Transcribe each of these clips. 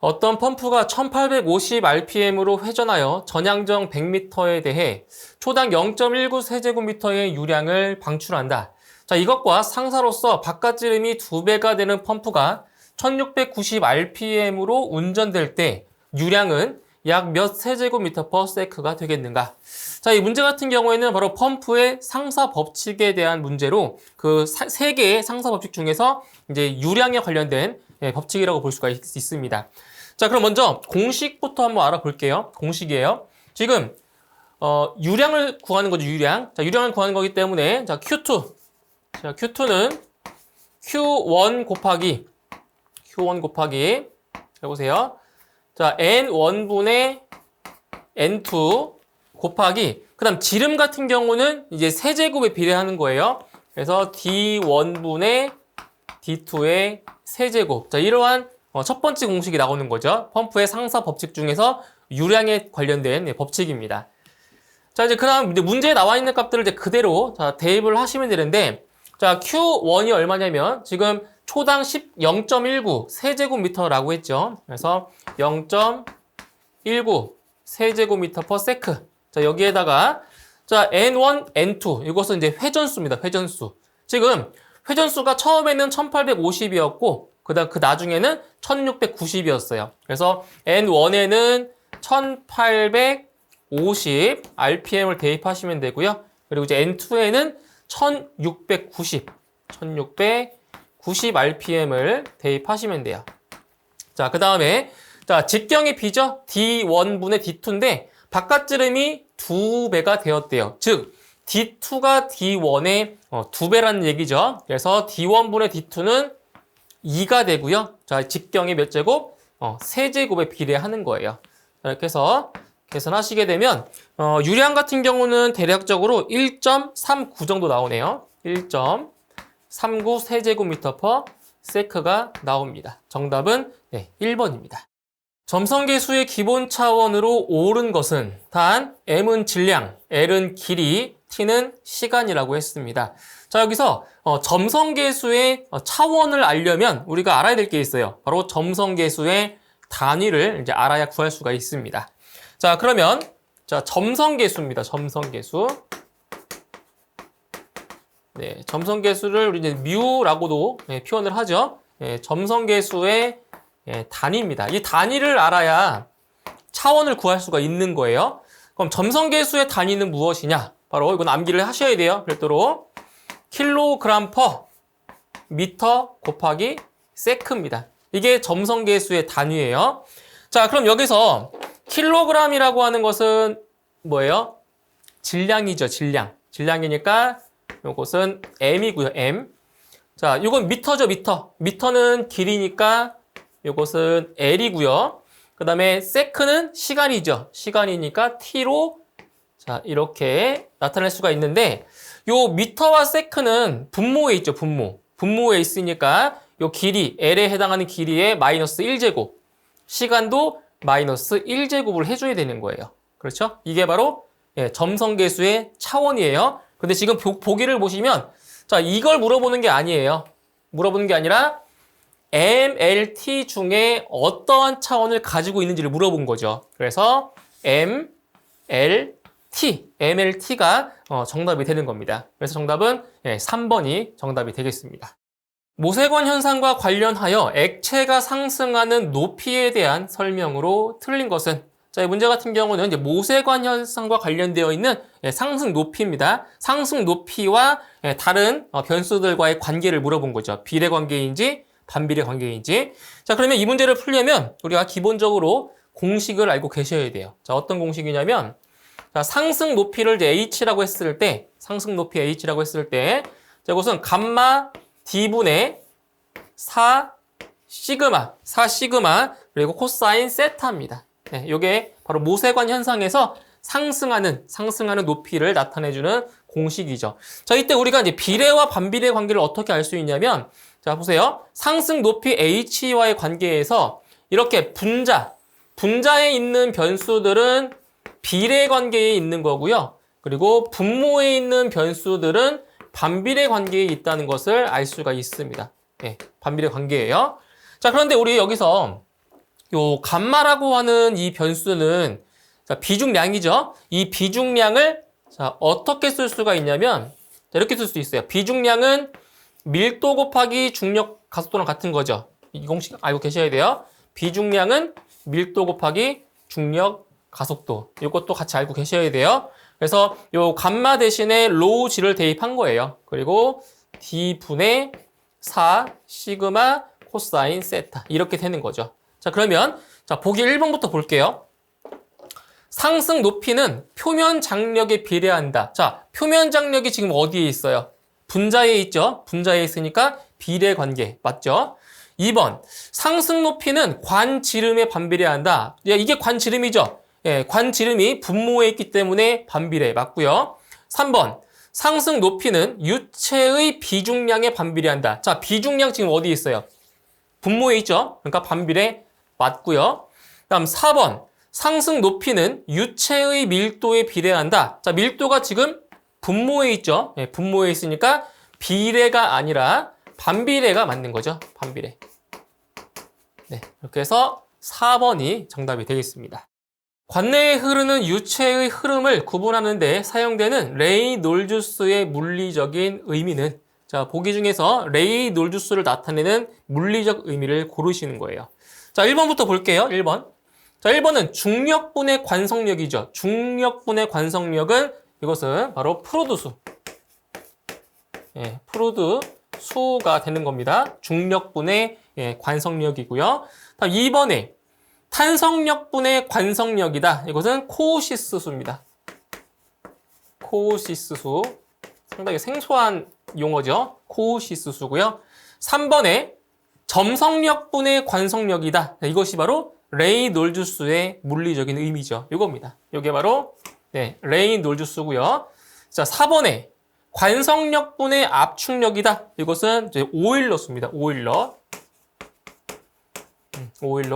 어떤 펌프가 1850rpm으로 회전하여 전향정 100m에 대해 초당 0.19 세제곱미터의 유량을 방출한다. 자, 이것과 상사로서 바깥지름이 2배가 되는 펌프가 1690rpm으로 운전될 때 유량은 약 몇 세제곱미터 per sec가 되겠는가? 자, 이 문제 같은 경우에는 바로 펌프의 상사 법칙에 대한 문제로 그 세 개의 상사 법칙 중에서 이제 유량에 관련된 법칙이라고 볼 수가 있습니다. 자, 그럼 먼저 공식부터 한번 알아볼게요. 공식이에요. 지금 유량을 구하는 거죠, 유량. 자, 유량을 구하는 거기 때문에 자, Q2. 자, Q2는 Q1 곱하기 해보세요. 자, N1분의 N2 곱하기 그다음 지름 같은 경우는 이제 세제곱에 비례하는 거예요. 그래서 D1분의 D2의 세제곱. 자, 이러한 첫 번째 공식이 나오는 거죠. 펌프의 상사 법칙 중에서 유량에 관련된 법칙입니다. 자, 이제 그다음 문제에 나와 있는 값들을 이제 그대로 자, 대입을 하시면 되는데, 자, Q1이 얼마냐면 지금 초당 0.19 세제곱미터라고 했죠. 그래서 0.19 세제곱미터 per sec. 자, 여기에다가 자, N1, N2 이것은 이제 회전수입니다. 회전수. 지금 회전수가 처음에는 1850이었고 그다음 그 나중에는 1690이었어요. 그래서 N1에는 1850 RPM을 대입하시면 되고요. 그리고 이제 N2에는 1690 RPM을 대입하시면 돼요. 자, 그 다음에 자, 직경의 비죠? D1분의 D2인데 바깥지름이 2배가 되었대요. 즉 D2가 D1의 2배라는 얘기죠. 그래서 D1분의 D2는 2가 되고요. 자, 직경이 몇 제곱? 세제곱에 비례하는 거예요. 이렇게 해서 계산하시게 되면 유량 같은 경우는 대략적으로 1.39 정도 나오네요. 1.39 세제곱미터 per sec가 나옵니다. 정답은 1번입니다. 점성계수의 기본 차원으로 옳은 것은 단 M은 질량, L은 길이, T는 시간이라고 했습니다. 자, 여기서 점성계수의 차원을 알려면 우리가 알아야 될 게 있어요. 바로 점성계수의 단위를 이제 알아야 구할 수가 있습니다. 자, 그러면 자, 점성계수입니다. 점성계수. 네, 점성계수를 우리 이제 뮤라고도 표현을 하죠. 점성계수의 단위입니다. 이 단위를 알아야 차원을 구할 수가 있는 거예요. 그럼 점성계수의 단위는 무엇이냐? 바로 이건 암기를 하셔야 돼요. 별도로 킬로그램 퍼 미터 곱하기 세크입니다. 이게 점성계수의 단위예요. 자, 그럼 여기서 킬로그램이라고 하는 것은 뭐예요? 질량이죠, 질량. 질량이니까 이것은 M이고요, M. 자, 이건 미터죠, 미터. 미터는 길이니까 이것은 L이고요. 그 다음에 세크는 시간이죠. 시간이니까 T로 자, 이렇게 나타낼 수가 있는데 요 미터와 세크는 분모에 있죠, 분모. 분모에 있으니까 요 길이, L에 해당하는 길이의 마이너스 1제곱. 시간도 마이너스 1제곱을 해줘야 되는 거예요. 그렇죠? 이게 바로 점성계수의 차원이에요. 근데 지금 보기를 보시면 자, 이걸 물어보는 게 아니에요. 물어보는 게 아니라 MLT 중에 어떠한 차원을 가지고 있는지를 물어본 거죠. 그래서 MLT가 정답이 되는 겁니다. 그래서 정답은 3번이 정답이 되겠습니다. 모세관 현상과 관련하여 액체가 상승하는 높이에 대한 설명으로 틀린 것은 자, 이 문제 같은 경우는 이제 모세관 현상과 관련되어 있는 상승 높이입니다. 상승 높이와 다른 변수들과의 관계를 물어본 거죠. 비례 관계인지 반비례 관계인지. 자, 그러면 이 문제를 풀려면 우리가 기본적으로 공식을 알고 계셔야 돼요. 자, 어떤 공식이냐면 자, 상승 높이를 이제 H라고 했을 때 상승 높이 H라고 했을 때 자, 이것은 감마 D분의 4 시그마 그리고 코사인 세타입니다. 네, 이게 바로 모세관 현상에서 상승하는 높이를 나타내주는 공식이죠. 자, 이때 우리가 이제 비례와 반비례 관계를 어떻게 알 수 있냐면, 자, 보세요. 상승 높이 H와의 관계에서 이렇게 분자에 있는 변수들은 비례 관계에 있는 거고요. 그리고 분모에 있는 변수들은 반비례 관계에 있다는 것을 알 수가 있습니다. 네, 반비례 관계예요. 자, 그런데 우리 여기서 요 감마라고 하는 이 변수는 자, 비중량이죠. 이 비중량을 자, 어떻게 쓸 수가 있냐면 자, 이렇게 쓸 수 있어요. 비중량은 밀도 곱하기 중력 가속도랑 같은 거죠. 이 공식 알고 계셔야 돼요. 비중량은 밀도 곱하기 중력 가속도. 이것도 같이 알고 계셔야 돼요. 그래서 요 감마 대신에 로우 g를 대입한 거예요. 그리고 d분의 4 시그마 코사인 세타 이렇게 되는 거죠. 자, 그러면 자, 보기 1번부터 볼게요. 상승 높이는 표면 장력에 비례한다. 자, 표면 장력이 지금 어디에 있어요? 분자에 있죠. 분자에 있으니까 비례 관계 맞죠? 2번 상승 높이는 관지름에 반비례한다. 이게 관지름이죠. 예, 관지름이 분모에 있기 때문에 반비례 맞고요. 3번 상승 높이는 유체의 비중량에 반비례한다. 자, 비중량 지금 어디 있어요? 분모에 있죠. 그러니까 반비례 맞고요. 다음 4번 상승 높이는 유체의 밀도에 비례한다. 자, 밀도가 지금 분모에 있죠. 예, 분모에 있으니까 비례가 아니라 반비례가 맞는 거죠. 반비례. 네, 이렇게 해서 4번이 정답이 되겠습니다. 관내에 흐르는 유체의 흐름을 구분하는 데 사용되는 레이놀주스의 물리적인 의미는 자, 보기 중에서 레이놀주스를 나타내는 물리적 의미를 고르시는 거예요. 자, 1번부터 볼게요. 1번. 자, 1번은 중력분의 관성력이죠. 중력분의 관성력은 이것은 바로 프로드수. 예, 프로드수가 되는 겁니다. 중력분의 관성력이고요. 다음 2번에 탄성력분의 관성력이다. 이것은 코시스수입니다. 코시스수. 상당히 생소한 용어죠. 코시스수고요. 3번에 점성력분의 관성력이다. 이것이 바로 레이놀주스의 물리적인 의미죠. 이겁니다. 이게 바로 레이놀주스고요. 자, 4번에 관성력분의 압축력이다. 이것은 이제 오일러수입니다. 오일러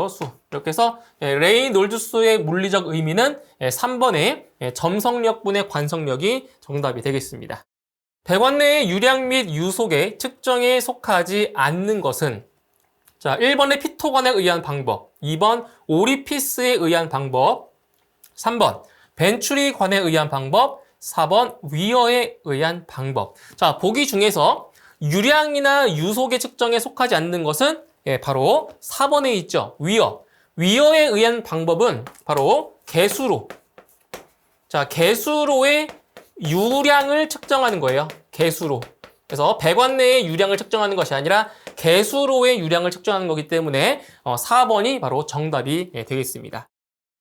수. 이렇게 해서 레이놀주스의 물리적 의미는 3번의 점성력분의 관성력이 정답이 되겠습니다. 배관 내의 유량 및 유속의 측정에 속하지 않는 것은 자, 1번의 피토관에 의한 방법, 2번 오리피스에 의한 방법, 3번 벤츄리관에 의한 방법, 4번 위어에 의한 방법. 자, 보기 중에서 유량이나 유속의 측정에 속하지 않는 것은 바로 4번에 있죠. 위어. 위어에 의한 방법은 바로 개수로. 자, 개수로의 유량을 측정하는 거예요. 개수로. 그래서 배관 내의 유량을 측정하는 것이 아니라 개수로의 유량을 측정하는 거기 때문에 4번이 바로 정답이 되겠습니다.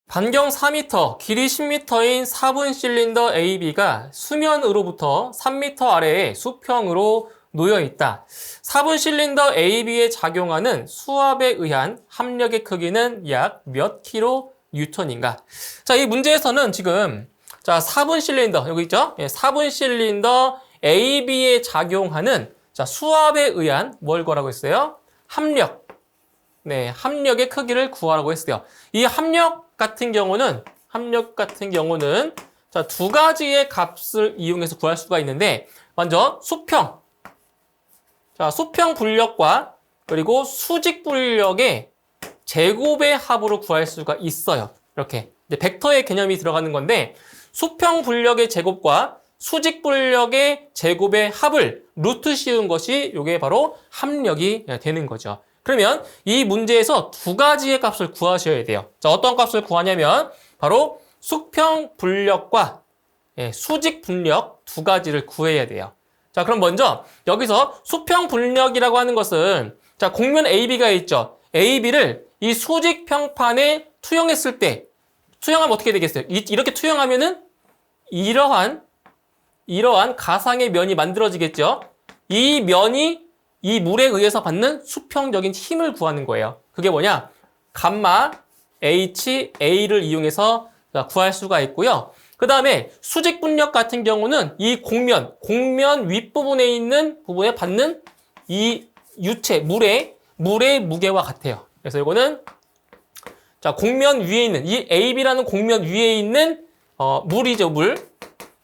반경 4m, 길이 10m인 4분 실린더 AB가 수면으로부터 3m 아래에 수평으로 놓여 있다. 4분 실린더 AB에 작용하는 수압에 의한 합력의 크기는 약 몇 킬로 뉴턴인가? 자, 이 문제에서는 지금 자, 4분 실린더 여기 있죠? 4분 실린더 AB에 작용하는 자, 수압에 의한 뭘 거라고 했어요? 합력. 네, 합력의 크기를 구하라고 했어요. 이 합력 같은 경우는 자, 두 가지의 값을 이용해서 구할 수가 있는데 먼저 수평. 자, 수평 불력과 그리고 수직 불력의 제곱의 합으로 구할 수가 있어요. 이렇게 이제 벡터의 개념이 들어가는 건데 수평 불력의 제곱과 수직 불력의 제곱의 합을 루트 씌운 것이 이게 바로 합력이 되는 거죠. 그러면 이 문제에서 두 가지의 값을 구하셔야 돼요. 자, 어떤 값을 구하냐면 바로 수평 불력과 수직 불력 두 가지를 구해야 돼요. 자, 그럼 먼저 여기서 수평 불력이라고 하는 것은 자, 곡면 AB가 있죠. AB를 이 수직 평판에 투영했을 때 투영하면 어떻게 되겠어요? 이렇게 투영하면은 이러한 가상의 면이 만들어지겠죠. 이 면이 이 물에 의해서 받는 수평적인 힘을 구하는 거예요. 그게 뭐냐? 감마 HA를 이용해서 구할 수가 있고요. 그 다음에 수직 분력 같은 경우는 이 곡면 윗부분에 있는 부분에 받는 이 유체, 물의 무게와 같아요. 그래서 이거는 자, 곡면 위에 있는 이 AB라는 곡면 위에 있는 물이죠, 물.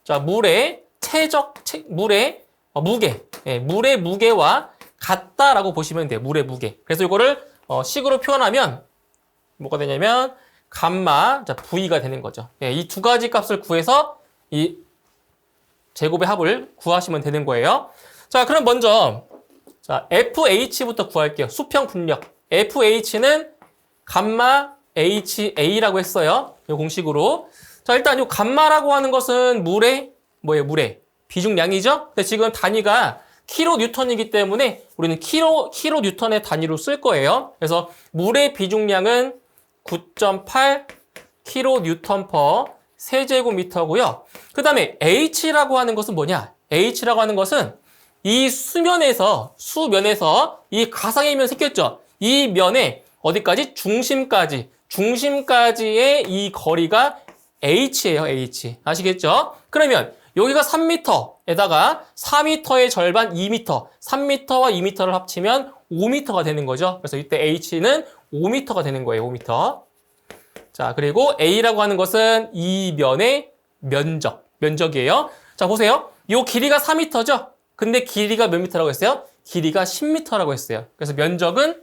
자, 물의 물의 무게. 물의 무게와 같다라고 보시면 돼요. 물의 무게. 그래서 이거를 식으로 표현하면 뭐가 되냐면 감마 자, V가 되는 거죠. 예, 이 두 가지 값을 구해서 이 제곱의 합을 구하시면 되는 거예요. 자, 그럼 먼저 자, FH부터 구할게요. 수평 분력. FH는 감마 HA라고 했어요. 이 공식으로. 자, 일단 이 감마라고 하는 것은 물의 뭐예요? 물의 비중량이죠. 근데 지금 단위가 킬로뉴턴이기 때문에 우리는 킬로뉴턴의 단위로 쓸 거예요. 그래서 물의 비중량은 9.8 킬로뉴턴 퍼 세제곱미터고요. 그 다음에 H라고 하는 것은 뭐냐? H라고 하는 것은 이 수면에서 이 가상의 면 생겼죠? 이 면에 어디까지? 중심까지의 이 거리가 H예요, H. 아시겠죠? 그러면 여기가 3m에다가 4m의 절반 2m, 3m와 2m를 합치면 5m가 되는 거죠. 그래서 이때 H는 5m가 되는 거예요, 5m. 자, 그리고 A라고 하는 것은 이 면의 면적이에요. 자, 보세요. 이 길이가 4m죠? 근데 길이가 몇 미터라고 했어요? 길이가 10m라고 했어요. 그래서 면적은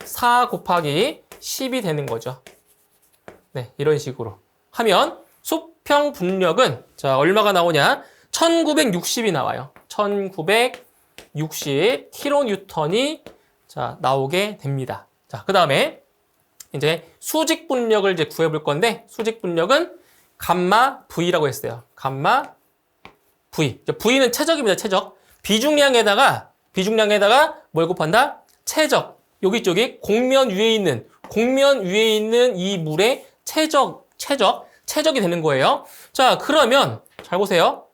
4 곱하기 10이 되는 거죠. 네, 이런 식으로 하면 수평 분력은 자, 얼마가 나오냐? 1960이 나와요. 1960 킬로뉴턴이 자, 나오게 됩니다. 자, 그다음에 이제 수직 분력을 이제 구해 볼 건데 수직 분력은 감마 V라고 했어요. 감마 V. V는 최적입니다. 최적. 비중량에다가 뭘 곱한다? 최적. 여기 쪽이 공면 위에 있는 이 물의 최적이 되는 거예요. 자, 그러면 잘 보세요.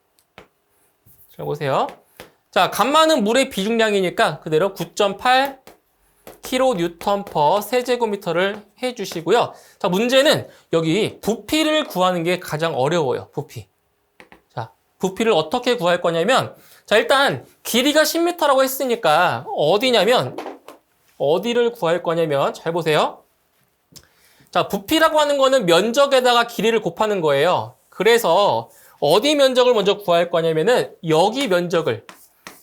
자, 감마는 물의 비중량이니까 그대로 9.8 킬로뉴턴 퍼 세제곱미터를 해주시고요. 자, 문제는 여기 부피를 구하는 게 가장 어려워요. 부피. 자, 부피를 어떻게 구할 거냐면 자, 일단 길이가 10m라고 했으니까 어디를 구할 거냐면 잘 보세요. 자, 부피라고 하는 거는 면적에다가 길이를 곱하는 거예요. 그래서 어디 면적을 먼저 구할 거냐면은 여기 면적을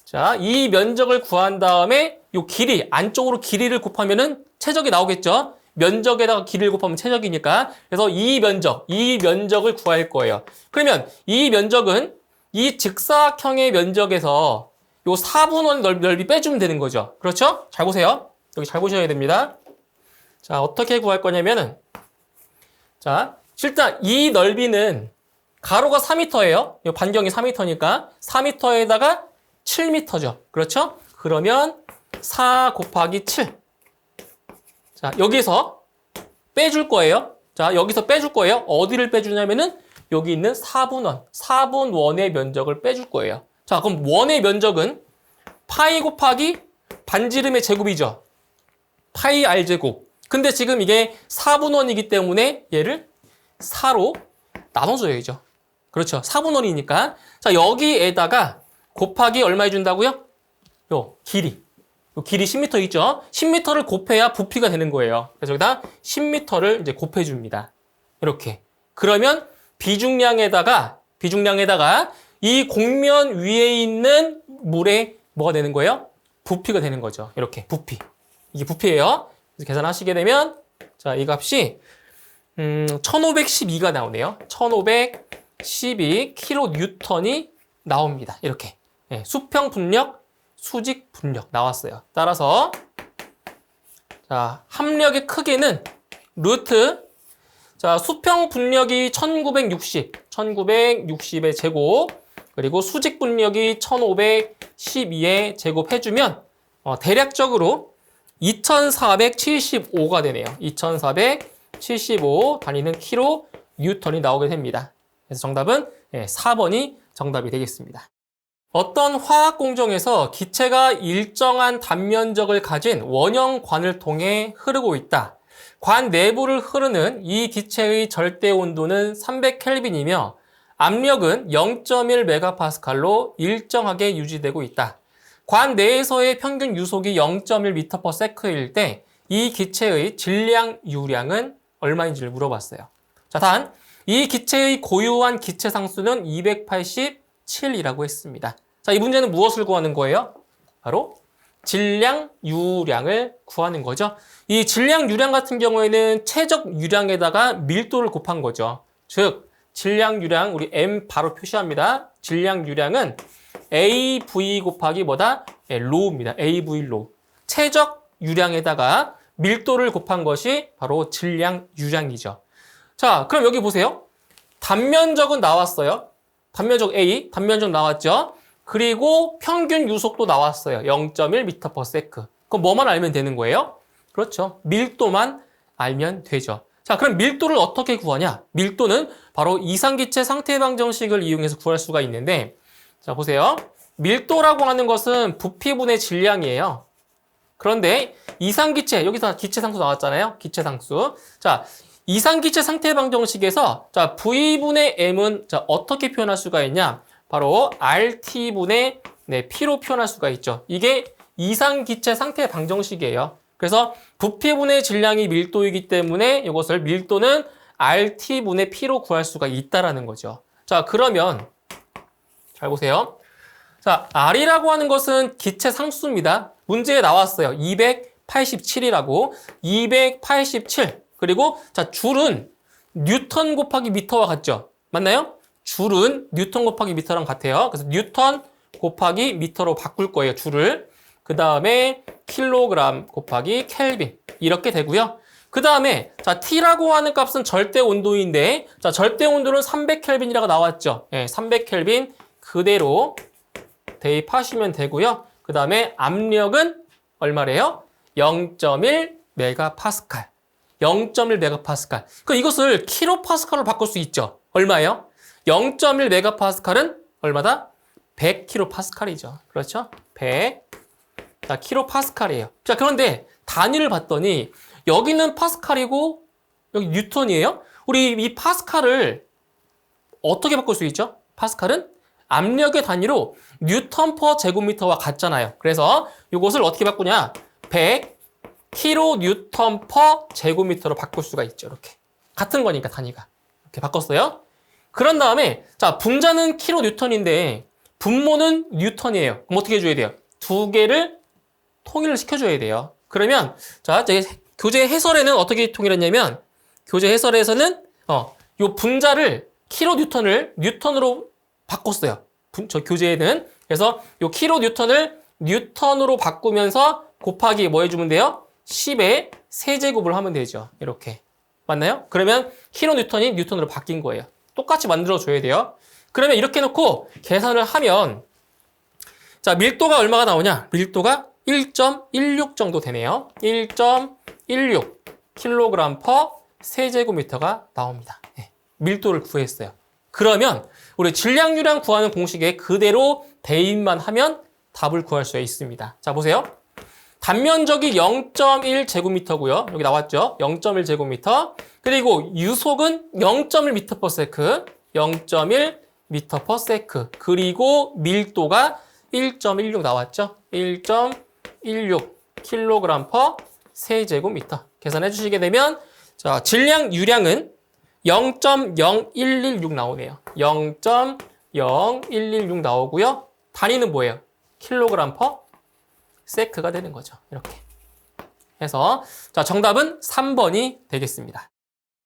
자, 이 면적을 구한 다음에 요 길이 안쪽으로 길이를 곱하면은 최적이 나오겠죠. 면적에다가 길이를 곱하면 최적이니까. 그래서 이 면적을 구할 거예요. 그러면 이 면적은 이 직사각형의 면적에서 요 4분의 1 넓이 빼주면 되는 거죠. 그렇죠? 잘 보세요. 여기 잘 보셔야 됩니다. 자, 어떻게 구할 거냐면은 자, 일단 이 넓이는 가로가 4m예요. 이 반경이 4m니까 4m에다가 7m죠. 그렇죠? 그러면 4 곱하기 7. 자, 여기서 빼줄 거예요. 자, 여기서 빼줄 거예요. 어디를 빼주냐면은 여기 있는 4분원의 면적을 빼줄 거예요. 자, 그럼 원의 면적은 파이 곱하기 반지름의 제곱이죠. 파이 r제곱. 근데 지금 이게 4분원이기 때문에 얘를 4로 나눠줘야죠. 그렇죠. 4분원이니까. 자, 여기에다가 곱하기 얼마 해준다고요? 요 길이 10m 있죠? 10m를 곱해야 부피가 되는 거예요. 그래서 여기다 10m를 이제 곱해줍니다. 이렇게. 그러면 비중량에다가 이 공면 위에 있는 물에 뭐가 되는 거예요? 부피가 되는 거죠. 이렇게 부피. 이게 부피예요. 그래서 계산하시게 되면 자, 이 값이 1512가 나오네요. 1512 킬로뉴턴이 나옵니다. 이렇게. 네, 수평 분력, 수직 분력 나왔어요. 따라서 자, 합력의 크기는 루트 자, 수평 분력이 1960의 제곱 그리고 수직 분력이 1512의 제곱 해주면 대략적으로 2475가 되네요. 2475 단위는 킬로 뉴턴이 나오게 됩니다. 그래서 정답은 4번이 정답이 되겠습니다. 어떤 화학 공정에서 기체가 일정한 단면적을 가진 원형관을 통해 흐르고 있다. 관 내부를 흐르는 이 기체의 절대 온도는 300켈빈이며 압력은 0.1 MPa로 유지되고 있다. 관 내에서의 평균 유속이 0.1m/s일 때 이 기체의 질량 유량은 얼마인지를 물어봤어요. 자, 단 이 기체의 고유한 기체 상수는 287이라고 했습니다. 자, 이 문제는 무엇을 구하는 거예요? 바로 질량, 유량을 구하는 거죠. 이 질량, 유량 같은 경우에는 최적 유량에다가 밀도를 곱한 거죠. 즉, 질량, 유량, 우리 M 바로 표시합니다. 질량, 유량은 AV 곱하기 뭐다? 로우입니다. AV 로우. 최적 유량에다가 밀도를 곱한 것이 바로 질량, 유량이죠. 자, 그럼 여기 보세요. 단면적은 나왔어요. 단면적 A, 단면적 나왔죠. 그리고 평균 유속도 나왔어요. 0.1m/s. 그럼 뭐만 알면 되는 거예요? 그렇죠. 밀도만 알면 되죠. 자, 그럼 밀도를 어떻게 구하냐? 밀도는 바로 이상기체 상태방정식을 이용해서 구할 수가 있는데, 자, 보세요. 밀도라고 하는 것은 부피분의 질량이에요. 그런데 이상기체, 여기서 기체상수 나왔잖아요. 기체상수. 자, 이상기체 상태방정식에서 자, V분의 M은 자, 어떻게 표현할 수가 있냐? 바로 RT분의 P로 표현할 수가 있죠. 이게 이상기체 상태방정식이에요. 그래서 부피분의 질량이 밀도이기 때문에 이것을 밀도는 RT분의 P로 구할 수가 있다라는 거죠. 자, 그러면 잘 보세요. 자, R이라고 하는 것은 기체 상수입니다. 문제에 나왔어요. 287이라고. 287. 그리고 자, 줄은 뉴턴 곱하기 미터와 같죠? 맞나요? 줄은 뉴턴 곱하기 미터랑 같아요. 그래서 뉴턴 곱하기 미터로 바꿀 거예요, 줄을. 그 다음에 킬로그램 곱하기 켈빈. 이렇게 되고요. 그 다음에 자, T라고 하는 값은 절대 온도인데 자, 절대 온도는 300켈빈이라고 나왔죠. 예, 300켈빈 그대로 대입하시면 되고요. 그 다음에 압력은 얼마래요? 0.1 메가파스칼. 0.1 메가파스칼. 그 이것을 킬로파스칼로 바꿀 수 있죠. 얼마예요? 0.1 메가파스칼은 얼마다? 100 킬로파스칼이죠. 그렇죠? 100 자, 킬로파스칼이에요. 자, 그런데 단위를 봤더니 여기는 파스칼이고 여기 뉴턴이에요. 우리 이 파스칼을 어떻게 바꿀 수 있죠? 파스칼은 압력의 단위로 뉴턴 퍼 제곱미터와 같잖아요. 그래서 이것을 어떻게 바꾸냐? 100 킬로 뉴턴 퍼 제곱미터로 바꿀 수가 있죠. 이렇게. 같은 거니까 단위가. 이렇게 바꿨어요. 그런 다음에 자, 분자는 킬로 뉴턴인데 분모는 뉴턴이에요. 그럼 어떻게 해줘야 돼요? 두 개를 통일을 시켜줘야 돼요. 그러면 자, 교재 해설에는 어떻게 통일했냐면 교재 해설에서는 요 분자를 킬로 뉴턴을 뉴턴으로 바꿨어요. 저 교재에는. 그래서 요 킬로 뉴턴을 뉴턴으로 바꾸면서 곱하기 뭐 해주면 돼요? 10의 세제곱을 하면 되죠. 이렇게. 맞나요? 그러면 킬로 뉴턴이 뉴턴으로 바뀐 거예요. 똑같이 만들어줘야 돼요. 그러면 이렇게 놓고 계산을 하면 자, 밀도가 얼마가 나오냐? 밀도가 1.16 정도 되네요. 1.16 킬로그램 퍼 세제곱미터가 나옵니다. 네, 밀도를 구했어요. 그러면 우리 질량, 유량 구하는 공식에 그대로 대입만 하면 답을 구할 수 있습니다. 자, 보세요. 단면적이 0.1 제곱미터고요. 여기 나왔죠? 0.1 제곱미터. 그리고 유속은 0.1m/s. 0.1 m/s. 그리고 밀도가 1.16 나왔죠? 1.16 킬로그램 퍼 세제곱미터. 계산해 주시게 되면 자, 질량, 유량은 0.0116 나오네요. 0.0116 나오고요. 단위는 뭐예요? 킬로그램 퍼 세크가 되는 거죠. 이렇게 해서 자, 정답은 3번이 되겠습니다.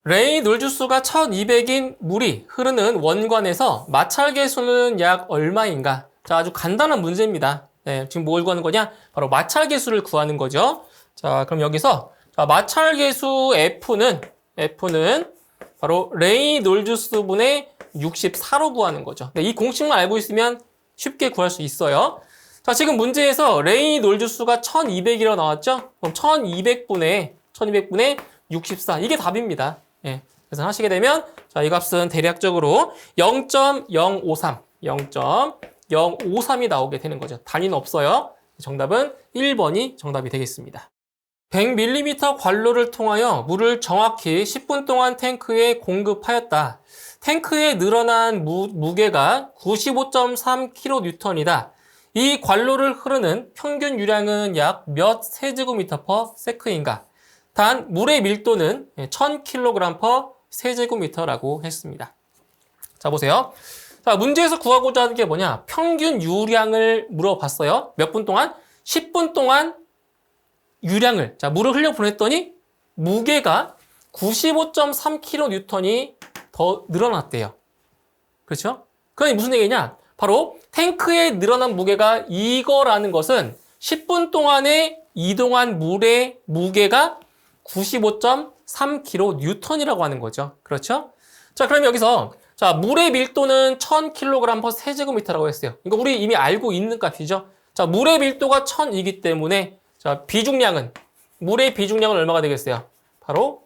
레이놀즈수가 1200인 물이 흐르는 원관에서 마찰계수는 약 얼마인가? 자, 아주 간단한 문제입니다. 네, 지금 뭘 구하는 거냐? 바로 마찰계수를 구하는 거죠. 자, 그럼 여기서 자, 마찰계수 F는 바로 레이놀즈수분의 64로 구하는 거죠. 네, 이 공식만 알고 있으면 쉽게 구할 수 있어요. 자, 지금 문제에서 레이놀즈수가 1200이라고 나왔죠? 그럼 1200분의 64. 이게 답입니다. 예. 그래서 하시게 되면 자, 이 값은 대략적으로 0.053이 나오게 되는 거죠. 단위는 없어요. 정답은 1번이 정답이 되겠습니다. 100ml 관로를 통하여 물을 정확히 10분 동안 탱크에 공급하였다. 탱크에 늘어난 무게가 95.3kN이다. 이 관로를 흐르는 평균 유량은 약 몇 세제곱미터/s인가? 단 물의 밀도는 1000kg/세제곱미터라고 했습니다. 자, 보세요. 자, 문제에서 구하고자 하는 게 뭐냐? 평균 유량을 물어봤어요. 몇 분 동안? 10분 동안 유량을, 자, 물을 흘려 보냈더니 무게가 95.3kN이 더 늘어났대요. 그렇죠? 그러니 무슨 얘기냐? 바로 탱크에 늘어난 무게가 이거라는 것은 10분 동안에 이동한 물의 무게가 95.3kN이라고 하는 거죠. 그렇죠? 자, 그럼 여기서 자, 물의 밀도는 1000kg/세제곱미터라고 했어요. 이거 우리 이미 알고 있는 값이죠. 자, 물의 밀도가 1000이기 때문에 자, 비중량은 물의 비중량은 얼마가 되겠어요? 바로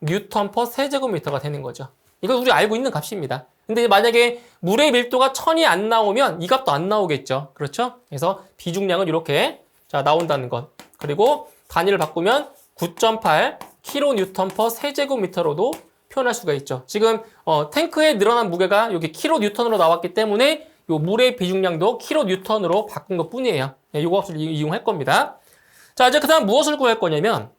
9800N/세제곱미터가 되는 거죠. 이거 우리 알고 있는 값입니다. 근데 만약에 물의 밀도가 1000이 안 나오면 이 값도 안 나오겠죠. 그렇죠? 그래서 비중량은 이렇게 자, 나온다는 것. 그리고 단위를 바꾸면 9.8kN/세제곱미터로도 표현할 수가 있죠. 지금 탱크에 늘어난 무게가 여기 kN으로 나왔기 때문에 요 물의 비중량도 kN으로 바꾼 것 뿐이에요. 네, 요거 값을 이용할 겁니다. 자, 이제 그 다음 무엇을 구할 거냐면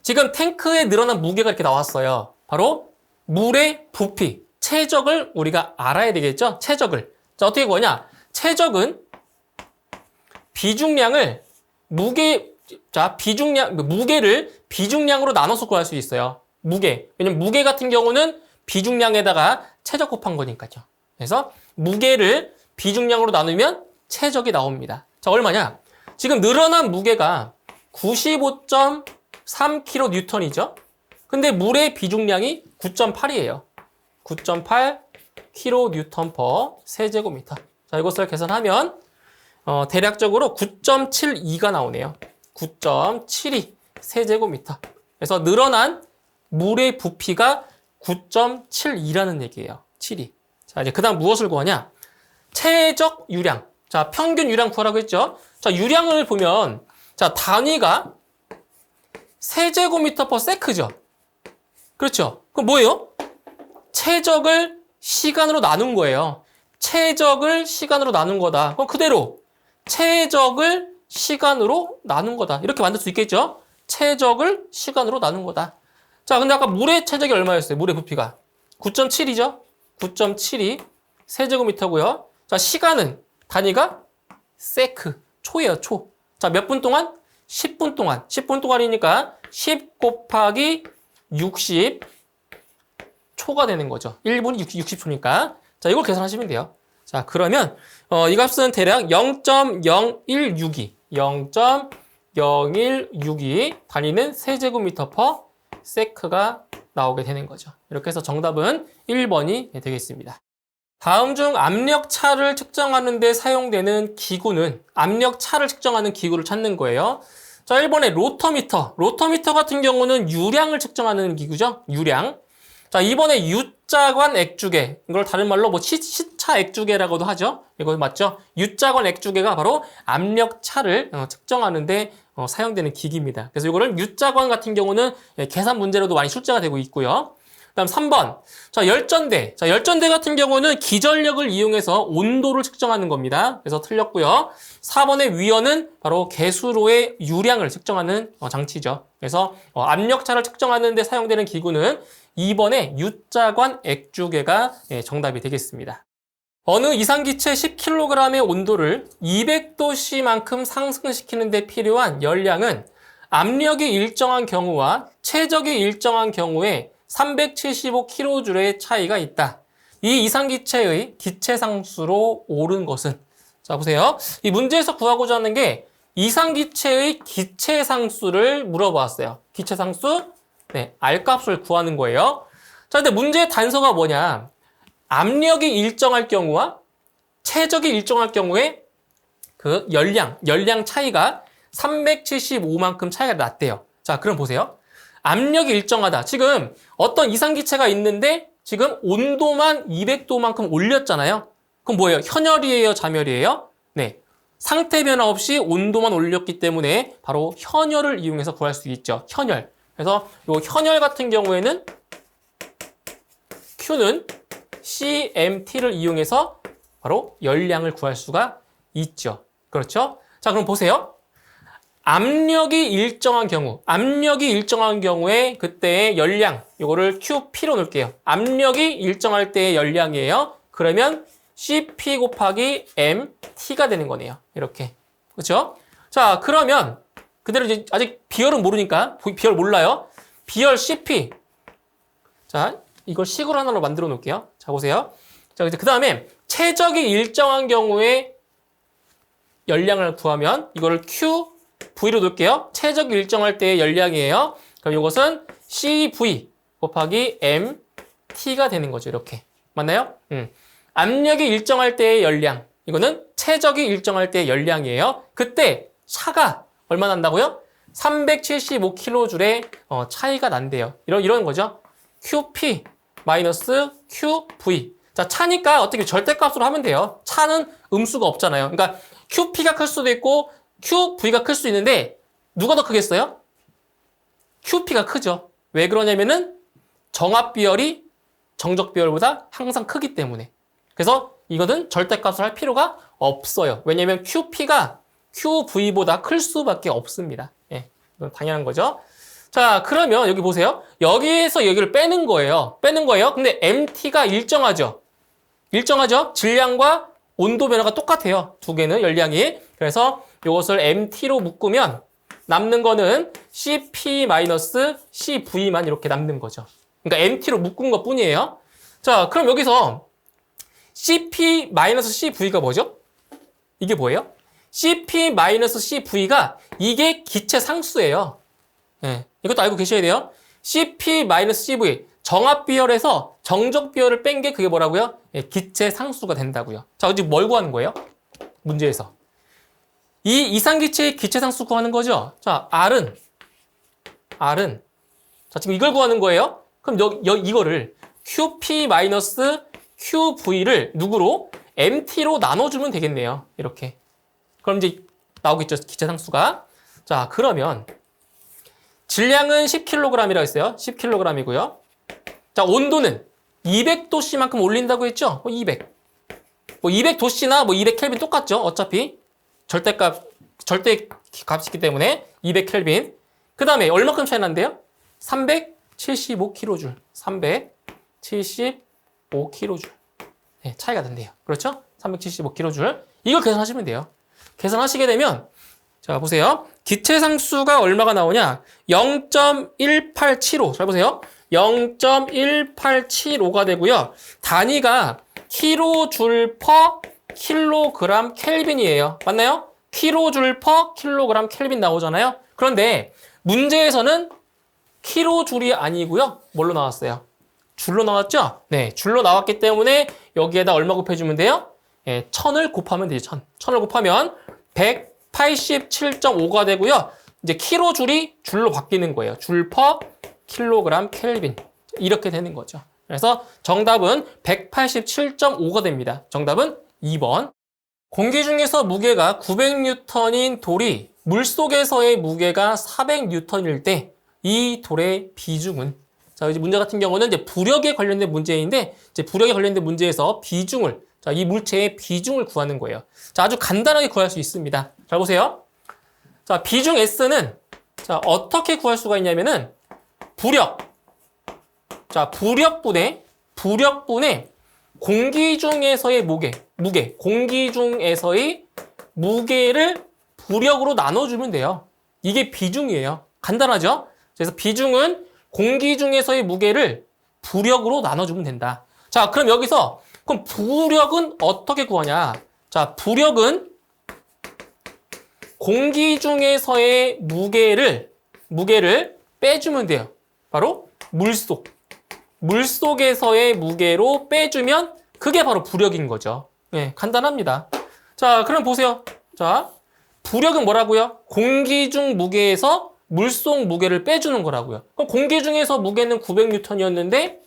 지금 탱크에 늘어난 무게가 이렇게 나왔어요. 바로 물의 부피, 최적을 우리가 알아야 되겠죠? 최적을. 자, 어떻게 구하냐? 최적은 비중량을 무게를 비중량으로 나눠서 구할 수 있어요. 무게. 왜냐면 무게 같은 경우는 비중량에다가 최적 곱한 거니까요. 그래서 무게를 비중량으로 나누면 최적이 나옵니다. 자, 얼마냐? 지금 늘어난 무게가 95.3kN이죠. 근데 물의 비중량이 9.8이에요. 9.8kN/세제곱미터. 자, 이것을 계산하면 대략적으로 9.72가 나오네요. 9.72 세제곱미터. 그래서 늘어난 물의 부피가 9.72라는 얘기예요. 72. 자, 이제 그 다음 무엇을 구하냐? 최적 유량. 자, 평균 유량 구하라고 했죠? 자, 유량을 보면, 자, 단위가 세제곱미터/세크죠? 그렇죠? 그럼 뭐예요? 최적을 시간으로 나눈 거예요. 최적을 시간으로 나눈 거다. 그럼 그대로 최적을 시간으로 나눈 거다. 이렇게 만들 수 있겠죠? 최적을 시간으로 나눈 거다. 자, 근데 아까 물의 최적이 얼마였어요? 물의 부피가 9.7이죠? 9.72 세제곱미터고요. 자, 시간은 단위가 세크, 초예요, 초. 자, 몇 분 동안? 10분 동안. 10분 동안이니까 10 곱하기 60 초가 되는 거죠. 1분이 60초니까. 자, 이걸 계산하시면 돼요. 자, 그러면 이 값은 대략 0.0162 단위는 세제곱미터/세크가 나오게 되는 거죠. 이렇게 해서 정답은 1번이 되겠습니다. 다음 중 압력차를 측정하는 데 사용되는 기구는 압력차를 측정하는 기구를 찾는 거예요. 자, 1번에 로터미터. 로터미터 같은 경우는 유량을 측정하는 기구죠. 유량. 자, 2번에 U자관 액주계. 이걸 다른 말로 뭐 시차 액주계라고도 하죠. 이거 맞죠? U자관 액주계가 바로 압력차를 측정하는데 사용되는 기기입니다. 그래서 이거를 U자관 같은 경우는 계산 문제로도 많이 출제가 되고 있고요. 그다음 3번. 자, 열전대. 자, 열전대 같은 경우는 기전력을 이용해서 온도를 측정하는 겁니다. 그래서 틀렸고요. 4번의 위원은 바로 개수로의 유량을 측정하는 장치죠. 그래서 압력차를 측정하는 데 사용되는 기구는 2번의 U자관 액주계가 정답이 되겠습니다. 어느 이상기체 10kg의 온도를 200도씨만큼 상승시키는 데 필요한 열량은 압력이 일정한 경우와 최적이 일정한 경우에 375kJ의 차이가 있다. 이 이상기체의 기체상수로 옳은 것은? 자, 보세요. 이 문제에서 구하고자 하는 게 이상기체의 기체상수를 물어보았어요. 기체상수? 네, R값을 구하는 거예요. 자, 근데 문제의 단서가 뭐냐? 압력이 일정할 경우와 최적이 일정할 경우에 그 열량 차이가 375만큼 차이가 났대요. 자, 그럼 보세요. 압력이 일정하다. 지금 어떤 이상기체가 있는데 지금 온도만 200도만큼 올렸잖아요. 그럼 뭐예요? 현열이에요? 잠열이에요? 네. 상태 변화 없이 온도만 올렸기 때문에 바로 현열을 이용해서 구할 수 있죠. 현열. 그래서 이 현열 같은 경우에는 Q는 CMT를 이용해서 바로 열량을 구할 수가 있죠. 그렇죠? 자, 그럼 보세요. 압력이 일정한 경우에 그때의 열량, 이거를 QP로 놓을게요. 압력이 일정할 때의 열량이에요. 그러면 CP 곱하기 MT가 되는 거네요. 이렇게. 그렇죠? 자, 그러면 그대로 이제 아직 비열은 모르니까 비열 몰라요. 비열 CP. 자, 이걸 식으로 하나로 만들어 놓을게요. 자, 보세요. 자, 이제 그다음에 최적이 일정한 경우에 열량을 구하면 이거를 QV로 놓을게요. 최적이 일정할 때의 열량이에요. 그럼 이것은 CV 곱하기 MT가 되는 거죠. 이렇게. 맞나요? 압력이 일정할 때의 열량. 이거는 최적이 일정할 때의 열량이에요. 그때 차가 얼마 난다고요? 375kJ의 차이가 난대요. 이런 거죠. QP 마이너스 QV. 자, 차니까 어떻게 절대값으로 하면 돼요. 차는 음수가 없잖아요. 그러니까 QP가 클 수도 있고 QV가 클 수 있는데 누가 더 크겠어요? QP가 크죠. 왜 그러냐면은 정압 비열이 정적 비열보다 항상 크기 때문에. 그래서 이거는 절대값을 할 필요가 없어요. 왜냐면 QP가 QV보다 클 수밖에 없습니다. 예, 이건 당연한 거죠. 자, 그러면 여기 보세요. 여기에서 여기를 빼는 거예요. 근데 MT가 일정하죠. 질량과 온도 변화가 똑같아요. 두 개는 열량이. 그래서 이것을 MT로 묶으면 남는 거는 CP-CV만 이렇게 남는 거죠. 그러니까 MT로 묶은 것 뿐이에요. 자, 그럼 여기서 CP-CV가 뭐죠? 이게 뭐예요? CP-CV가 이게 기체 상수예요. 네, 이것도 알고 계셔야 돼요. CP-CV, 정압 비열에서 정적 비열을 뺀 게 그게 뭐라고요? 예, 기체 상수가 된다고요. 자, 지금 뭘 구하는 거예요? 문제에서. 이 이상기체의 기체 상수 구하는 거죠. 자, R은 자, 지금 이걸 구하는 거예요. 그럼 이거를 QP-QV를 누구로? MT로 나눠주면 되겠네요. 이렇게. 그럼 이제 나오겠죠. 기체 상수가. 자, 그러면 질량은 10kg이라고 했어요. 10kg이고요. 자, 온도는 200도씨만큼 올린다고 했죠? 200. 200도씨나 200켈빈 똑같죠? 어차피 절대값이기 때문에 200켈빈. 그 다음에 얼마큼 차이 난대요? 375kJ. 375kJ. 네, 차이가 난대요. 그렇죠? 375kJ. 이걸 계산하시면 돼요. 계산하시게 되면 자, 보세요. 기체 상수가 얼마가 나오냐? 0.1875. 잘 보세요. 0.1875가 되고요. 단위가 kJ/kg 켈빈이에요. 맞나요? kJ/kg 켈빈 나오잖아요. 그런데 문제에서는 kJ이 아니고요. 뭘로 나왔어요? 줄로 나왔죠? 네, 줄로 나왔기 때문에 여기에다 얼마 곱해주면 돼요? 네, 1000을 곱하면 되죠. 1000을 곱하면 187.5가 되고요. 이제 kJ이 줄로 바뀌는 거예요. 줄/kg 켈빈. 이렇게 되는 거죠. 그래서 정답은 187.5가 됩니다. 정답은 2번. 공기 중에서 무게가 900N인 돌이 물속에서의 무게가 400N일 때 이 돌의 비중은, 자, 이제 문제 같은 경우는 이제 부력에 관련된 문제인데, 이제 부력에 관련된 문제에서 비중을, 자, 이 물체의 비중을 구하는 거예요. 자, 아주 간단하게 구할 수 있습니다. 잘 보세요. 자, 비중 S는, 자, 어떻게 구할 수가 있냐면은, 부력. 자, 부력분의 공기 중에서의 무게. 공기 중에서의 무게를 부력으로 나눠주면 돼요. 이게 비중이에요. 간단하죠? 그래서 비중은 공기 중에서의 무게를 부력으로 나눠주면 된다. 자, 그럼 여기서 그럼 부력은 어떻게 구하냐? 자, 부력은 공기 중에서의 무게를 빼주면 돼요. 바로 물속에서의 무게로 빼주면 그게 바로 부력인 거죠. 네, 간단합니다. 자, 그럼 보세요. 자, 부력은 뭐라고요? 공기 중 무게에서 물속 무게를 빼주는 거라고요. 그럼 공기 중에서 무게는 900N이었는데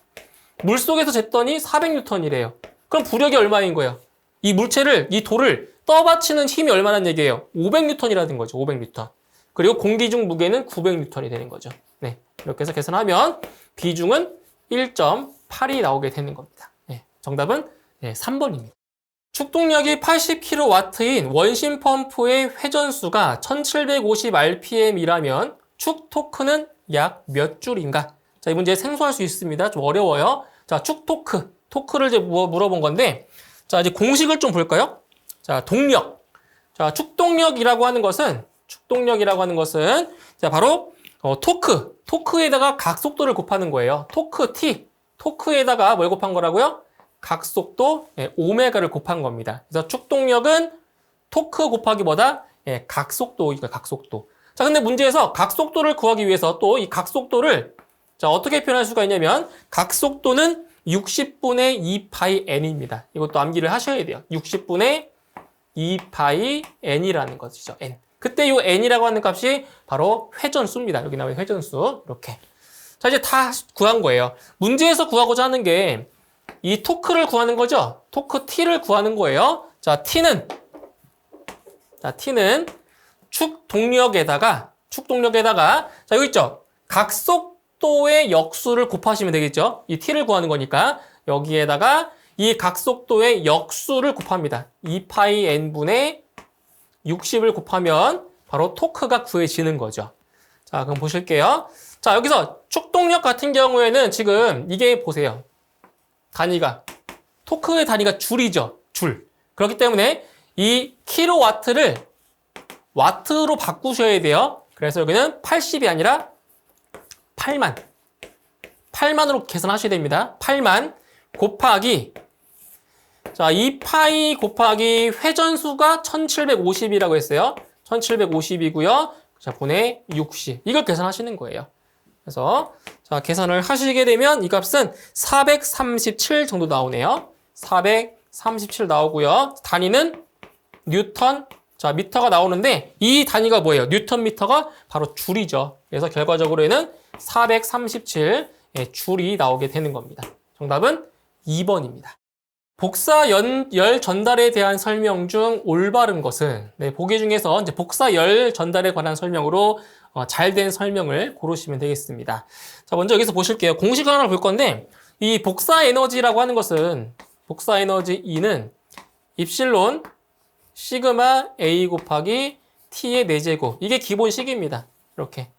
물속에서 쟀더니 400N이래요. 그럼 부력이 얼마인 거예요? 이 물체를, 이 돌을 떠받치는 힘이 얼마나 얘기예요? 500N이라는 거죠. 500N. 그리고 공기 중 무게는 900N이 되는 거죠. 네, 이렇게 해서 계산하면 비중은 1.8이 나오게 되는 겁니다. 네, 정답은 3번입니다. 축동력이 80kW인 원심 펌프의 회전수가 1750rpm이라면 축 토크는 약 몇 줄인가? 자, 이 문제 생소할 수 있습니다. 좀 어려워요. 자, 축 토크를 이제 물어본 건데, 자, 이제 공식을 좀 볼까요? 자, 동력. 자, 축동력이라고 하는 것은 자, 바로 토크에다가 각속도를 곱하는 거예요. 토크 T. 토크에다가 뭘 곱한 거라고요? 각속도 오메가를 곱한 겁니다. 그래서 축동력은 토크 곱하기 뭐다? 각속도이니까 각속도. 자, 근데 문제에서 각속도를 구하기 위해서 또 이 각속도를 자, 어떻게 표현할 수가 있냐면 각속도는 60분의 2파이 n입니다. 이것도 암기를 하셔야 돼요. 60분의 2파이 n이라는 것이죠. n. 그때 이 n이라고 하는 값이 바로 회전수입니다. 여기 나오는 회전수. 이렇게. 자, 이제 다 구한 거예요. 문제에서 구하고자 하는 게 이 토크를 구하는 거죠. 토크 T를 구하는 거예요. 자, T는 축동력에다가 자, 여기 있죠. 각속도의 역수를 곱하시면 되겠죠. 이 T를 구하는 거니까 여기에다가 이 각속도의 역수를 곱합니다. 2파이 n분의 60을 곱하면 바로 토크가 구해지는 거죠. 자, 그럼 보실게요. 자, 여기서 축동력 같은 경우에는 지금 이게 보세요. 토크의 단위가 줄이죠. 줄. 그렇기 때문에 이 킬로와트를 와트로 바꾸셔야 돼요. 그래서 여기는 80이 아니라 8만으로 계산하셔야 됩니다. 8만 곱하기 자, 2파이 곱하기 회전수가 1750이라고 했어요. 1750이고요. 자, 분의 60. 이걸 계산하시는 거예요. 그래서 자, 계산을 하시게 되면 이 값은 437 정도 나오네요. 437 나오고요. 단위는 뉴턴, 자, 미터가 나오는데 이 단위가 뭐예요? 뉴턴 미터가 바로 줄이죠. 그래서 결과적으로는 437 줄이 나오게 되는 겁니다. 정답은 2번입니다. 복사열 전달에 대한 설명 중 올바른 것은 보기 중에서 이제 복사열 전달에 관한 설명으로 잘된 설명을 고르시면 되겠습니다. 자, 먼저 여기서 보실게요. 공식 하나를 볼 건데 이 복사 에너지라고 하는 것은 복사 에너지 E는 입실론 시그마 A 곱하기 T의 4제곱 이게 기본식입니다. 이렇게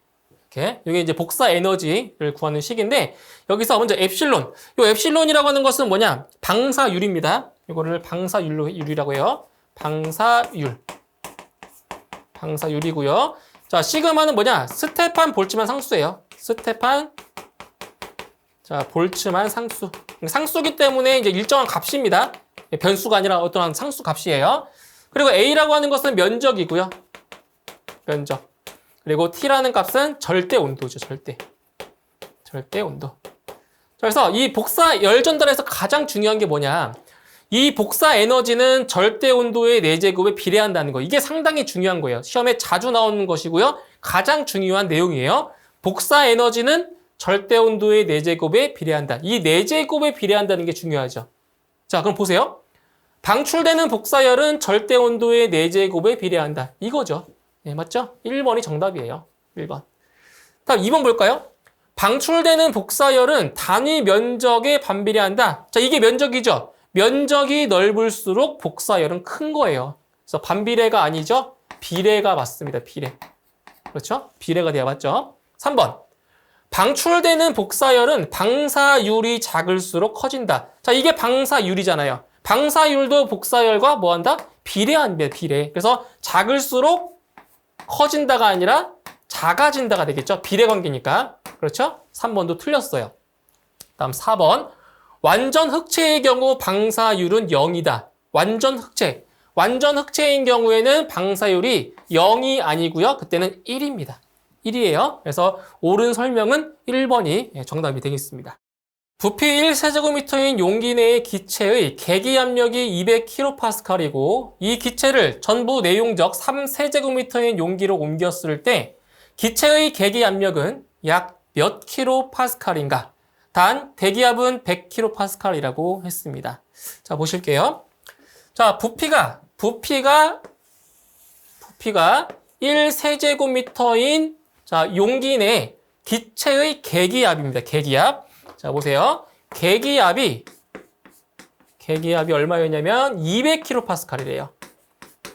이게 이제 복사 에너지를 구하는 식인데 여기서 먼저 엡실론. 이 엡실론이라고 하는 것은 뭐냐? 방사율입니다. 이거를 방사율이라고 해요. 방사율이고요. 자, 시그마는 뭐냐? 스테판 볼츠만 상수예요. 스테판 자, 볼츠만 상수. 상수기 때문에 이제 일정한 값입니다. 변수가 아니라 어떠한 상수 값이에요. 그리고 A라고 하는 것은 면적이고요. 면적. 그리고 T라는 값은 절대 온도죠. 절대 온도. 그래서 이 복사 열 전달에서 가장 중요한 게 뭐냐? 이 복사 에너지는 절대 온도의 4제곱에 비례한다는 거. 이게 상당히 중요한 거예요. 시험에 자주 나오는 것이고요. 가장 중요한 내용이에요. 복사 에너지는 절대 온도의 4제곱에 비례한다. 이 4제곱에 비례한다는 게 중요하죠. 자, 그럼 보세요. 방출되는 복사열은 절대 온도의 4제곱에 비례한다. 이거죠. 네, 맞죠? 1번이 정답이에요. 1번. 다음 2번 볼까요? 방출되는 복사열은 단위 면적에 반비례한다. 자, 이게 면적이죠? 면적이 넓을수록 복사열은 큰 거예요. 그래서 반비례가 아니죠? 비례가 맞습니다. 비례. 그렇죠? 비례가 돼야 맞죠? 3번. 방출되는 복사열은 방사율이 작을수록 커진다. 자, 이게 방사율이잖아요. 방사율도 복사열과 뭐한다? 비례한다. 비례. 그래서 작을수록 커진다가 아니라 작아진다가 되겠죠. 비례 관계니까. 그렇죠? 3번도 틀렸어요. 다음 4번. 완전 흑체의 경우 방사율은 0이다. 완전 흑체. 완전 흑체인 경우에는 방사율이 0이 아니고요. 그때는 1입니다. 1이에요. 그래서 옳은 설명은 1번이 정답이 되겠습니다. 부피 1세제곱미터인 용기 내의 기체의 계기압력이 200kPa이고 이 기체를 전부 내용적 3세제곱미터인 용기로 옮겼을 때 기체의 계기압력은 약 몇 kPa인가? 단 대기압은 100kPa이라고 했습니다. 자, 보실게요. 자, 부피가 1세제곱미터인 자, 용기 내 기체의 계기압입니다. 계기압. 자, 보세요. 계기압이 얼마였냐면 200kPa이래요.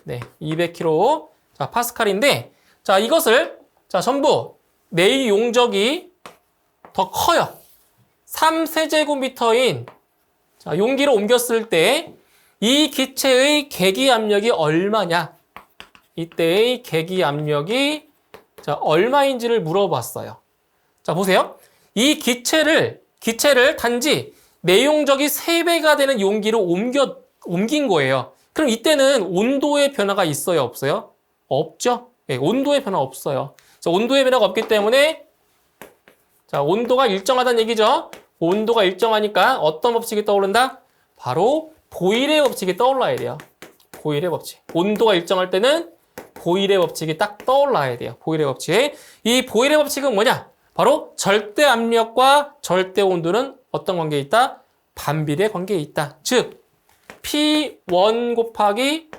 네, 200kPa. 자, 파스칼인데 자, 이것을 자, 전부 내의 용적이 더 커요. 3세제곱미터인 자, 용기로 옮겼을 때 이 기체의 계기 압력이 얼마냐? 이때의 계기 압력이 자, 얼마인지를 물어봤어요. 자, 보세요. 이 기체를 단지 내용적이 3배가 되는 용기로 옮긴 거예요. 그럼 이때는 온도의 변화가 있어요, 없어요? 없죠? 네, 온도의 변화 없어요. 그래서 온도의 변화가 없기 때문에 자, 온도가 일정하다는 얘기죠. 온도가 일정하니까 어떤 법칙이 떠오른다? 바로 보일의 법칙이 떠올라야 돼요. 보일의 법칙. 온도가 일정할 때는 보일의 법칙이 딱 떠올라야 돼요. 보일의 법칙. 이 보일의 법칙은 뭐냐? 바로 절대 압력과 절대 온도는 어떤 관계에 있다? 반비례 관계에 있다. 즉, P1 곱하기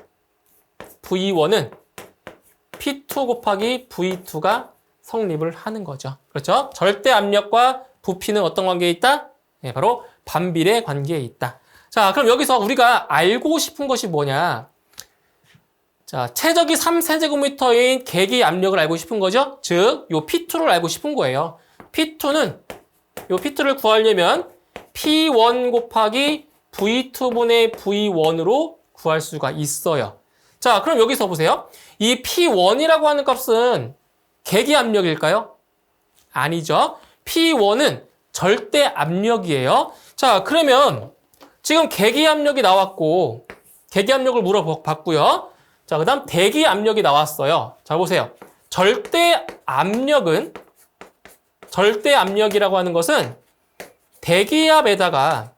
V1은 P2 곱하기 V2가 성립을 하는 거죠. 그렇죠? 절대 압력과 부피는 어떤 관계에 있다? 네, 바로 반비례 관계에 있다. 자, 그럼 여기서 우리가 알고 싶은 것이 뭐냐? 자, 최적이 3세제곱미터인 계기 압력을 알고 싶은 거죠? 즉, 요 P2를 알고 싶은 거예요. P2를 구하려면 P1 곱하기 V2분의 V1으로 구할 수가 있어요. 자, 그럼 여기서 보세요. 이 P1이라고 하는 값은 계기 압력일까요? 아니죠. P1은 절대 압력이에요. 자, 그러면 지금 계기 압력이 나왔고, 계기 압력을 물어봤고요. 자, 그 다음 대기 압력이 나왔어요. 자, 보세요. 절대 압력이라고 하는 것은 대기압에다가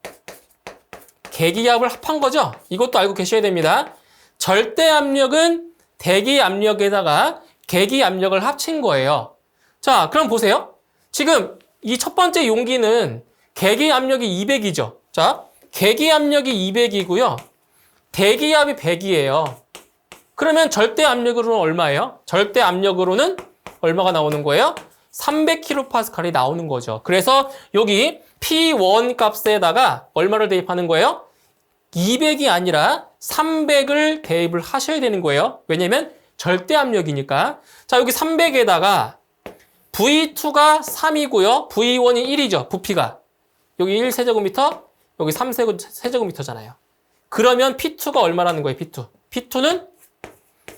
계기압을 합한 거죠. 이것도 알고 계셔야 됩니다. 절대 압력은 대기 압력에다가 계기 압력을 합친 거예요. 자, 그럼 보세요. 지금 이 첫 번째 용기는 계기 압력이 200이죠. 자, 계기 압력이 200이고요. 대기압이 100이에요. 그러면 절대 압력으로는 얼마예요? 절대 압력으로는 얼마가 나오는 거예요? 300kPa이 나오는 거죠. 그래서 여기 P1 값에다가 얼마를 대입하는 거예요? 200이 아니라 300을 대입을 하셔야 되는 거예요. 왜냐면 절대 압력이니까. 자, 여기 300에다가 V2가 3이고요. V1이 1이죠. 부피가. 여기 1세제곱미터, 여기 3세제곱미터잖아요. 그러면 P2가 얼마라는 거예요? P2는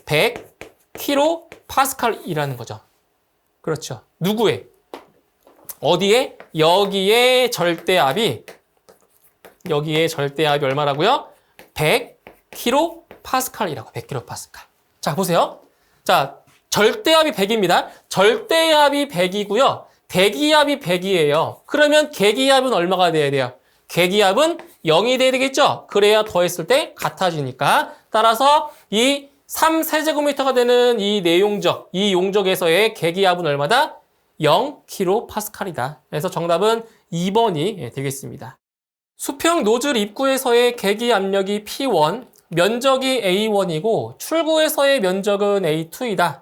100kPa이라는 거죠. 그렇죠. 누구의? 어디에? 여기에 절대압이 얼마라고요? 100kPa이라고. 100kPa. 자, 보세요. 자, 절대압이 100입니다. 절대압이 100이고요. 대기압이 100이에요. 그러면 계기압은 얼마가 돼야 돼요? 계기압은 0이 돼야 되겠죠? 그래야 더했을 때 같아지니까. 따라서 이 3세제곱미터가 되는 이 용적에서의 계기압은 얼마다? 0kPa이다. 그래서 정답은 2번이 되겠습니다. 수평 노즐 입구에서의 계기 압력이 P1, 면적이 A1이고 출구에서의 면적은 A2이다.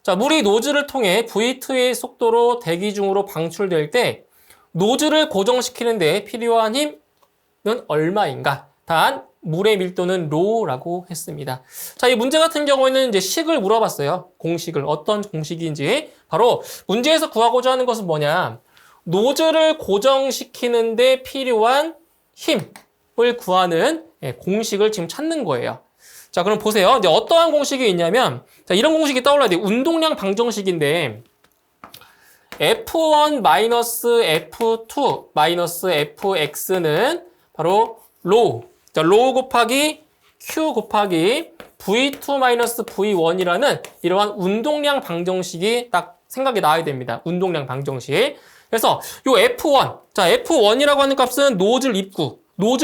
자, 물이 노즐을 통해 V2의 속도로 대기 중으로 방출될 때 노즐을 고정시키는 데 필요한 힘은 얼마인가? 단 물의 밀도는 로라고 했습니다. 자, 이 문제 같은 경우에는 이제 식을 물어봤어요. 공식을. 어떤 공식인지. 바로 문제에서 구하고자 하는 것은 뭐냐? 노즐을 고정시키는 데 필요한 힘을 구하는 공식을 지금 찾는 거예요. 자, 그럼 보세요. 이제 어떠한 공식이 있냐면, 자, 이런 공식이 떠올라야 돼요. 운동량 방정식인데, F1-F2-Fx는 바로 로. 자, 로 곱하기 Q 곱하기 V2-V1이라는 이러한 운동량 방정식이 딱 생각이 나야 됩니다. 운동량 방정식. 그래서 요 F1. 자, F1이라고 하는 값은 노즐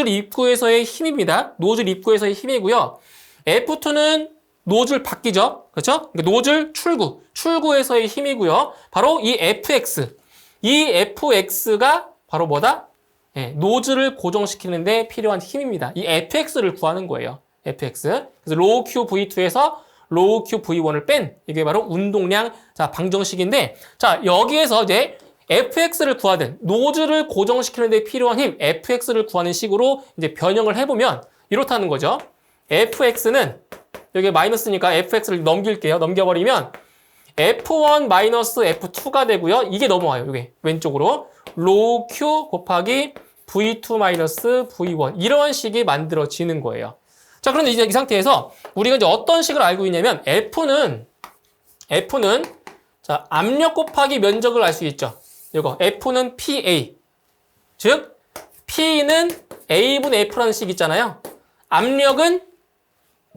입구에서의 힘입니다. 노즐 입구에서의 힘이고요. F2는 노즐 밖이죠. 그렇죠? 그러니까 노즐 출구에서의 힘이고요. 바로 이 FX가 바로 뭐다? 네, 노즐을 고정시키는데 필요한 힘입니다. 이 FX를 구하는 거예요. FX. 그래서 로우 Q V2에서 로우 Q V1을 뺀 이게 바로 운동량 자 방정식인데 자 여기에서 이제 FX를 구하든 노즐을 고정시키는 데 필요한 힘 FX를 구하는 식으로 이제 변형을 해보면 이렇다는 거죠. FX는 여기 마이너스니까 FX를 넘겨버리면 F1 마이너스 F2가 되고요. 이게 넘어와요. 이게 왼쪽으로 로우 Q 곱하기 V2 마이너스 V1 이러한 식이 만들어지는 거예요. 자, 그런데 이제 이 상태에서 우리가 이제 어떤 식을 알고 있냐면 F는 자, 압력 곱하기 면적을 알 수 있죠. 이거 F는 PA. 즉 P는 A분의 F라는 식 있잖아요. 압력은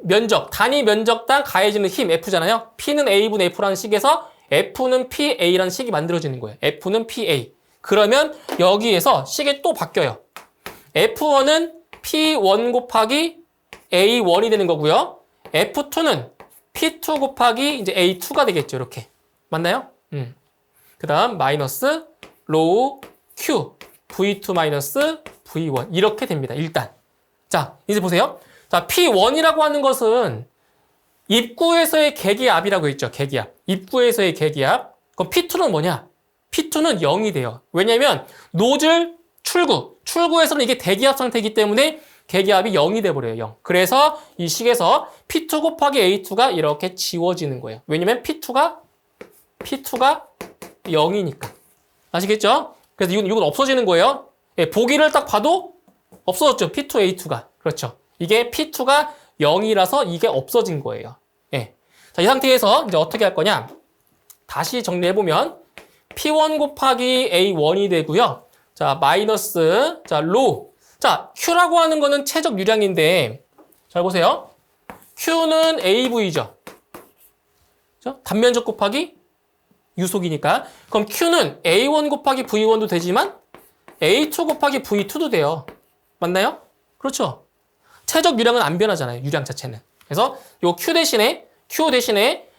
면적, 단위 면적당 가해지는 힘 F잖아요. P는 A분의 F라는 식에서 F는 PA라는 식이 만들어지는 거예요. F는 PA. 그러면 여기에서 식이 또 바뀌어요. F1은 P1 곱하기 A1이 되는 거고요. F2는 P2 곱하기 이제 A2가 되겠죠. 이렇게. 맞나요? 그 다음 마이너스 로우 Q V2 마이너스 V1 이렇게 됩니다. 일단. 자, 이제 보세요. 자, P1이라고 하는 것은 입구에서의 계기압이라고 했죠. 계기압. 입구에서의 계기압. 그럼 P2는 뭐냐? P2는 0이 돼요. 왜냐면 노즐 출구에서는 이게 대기압 상태이기 때문에 계기압이 0이 돼버려요. 0. 그래서 이 식에서 P2 곱하기 A2가 이렇게 지워지는 거예요. 왜냐면 P2가 0이니까. 아시겠죠? 그래서 이건 없어지는 거예요. 예, 보기를 딱 봐도 없어졌죠. P2, A2가. 그렇죠. 이게 P2가 0이라서 이게 없어진 거예요. 예. 자, 이 상태에서 이제 어떻게 할 거냐? 다시 정리해보면 P1 곱하기 A1이 되고요. 자, 마이너스, 자, 로. 자, Q라고 하는 거는 최적 유량인데, 잘 보세요. Q는 AV죠. 그렇죠? 단면적 곱하기 유속이니까. 그럼 Q는 A1 곱하기 V1도 되지만 A2 곱하기 V2도 돼요. 맞나요? 그렇죠. 최적 유량은 안 변하잖아요. 유량 자체는. 그래서 요 Q 대신에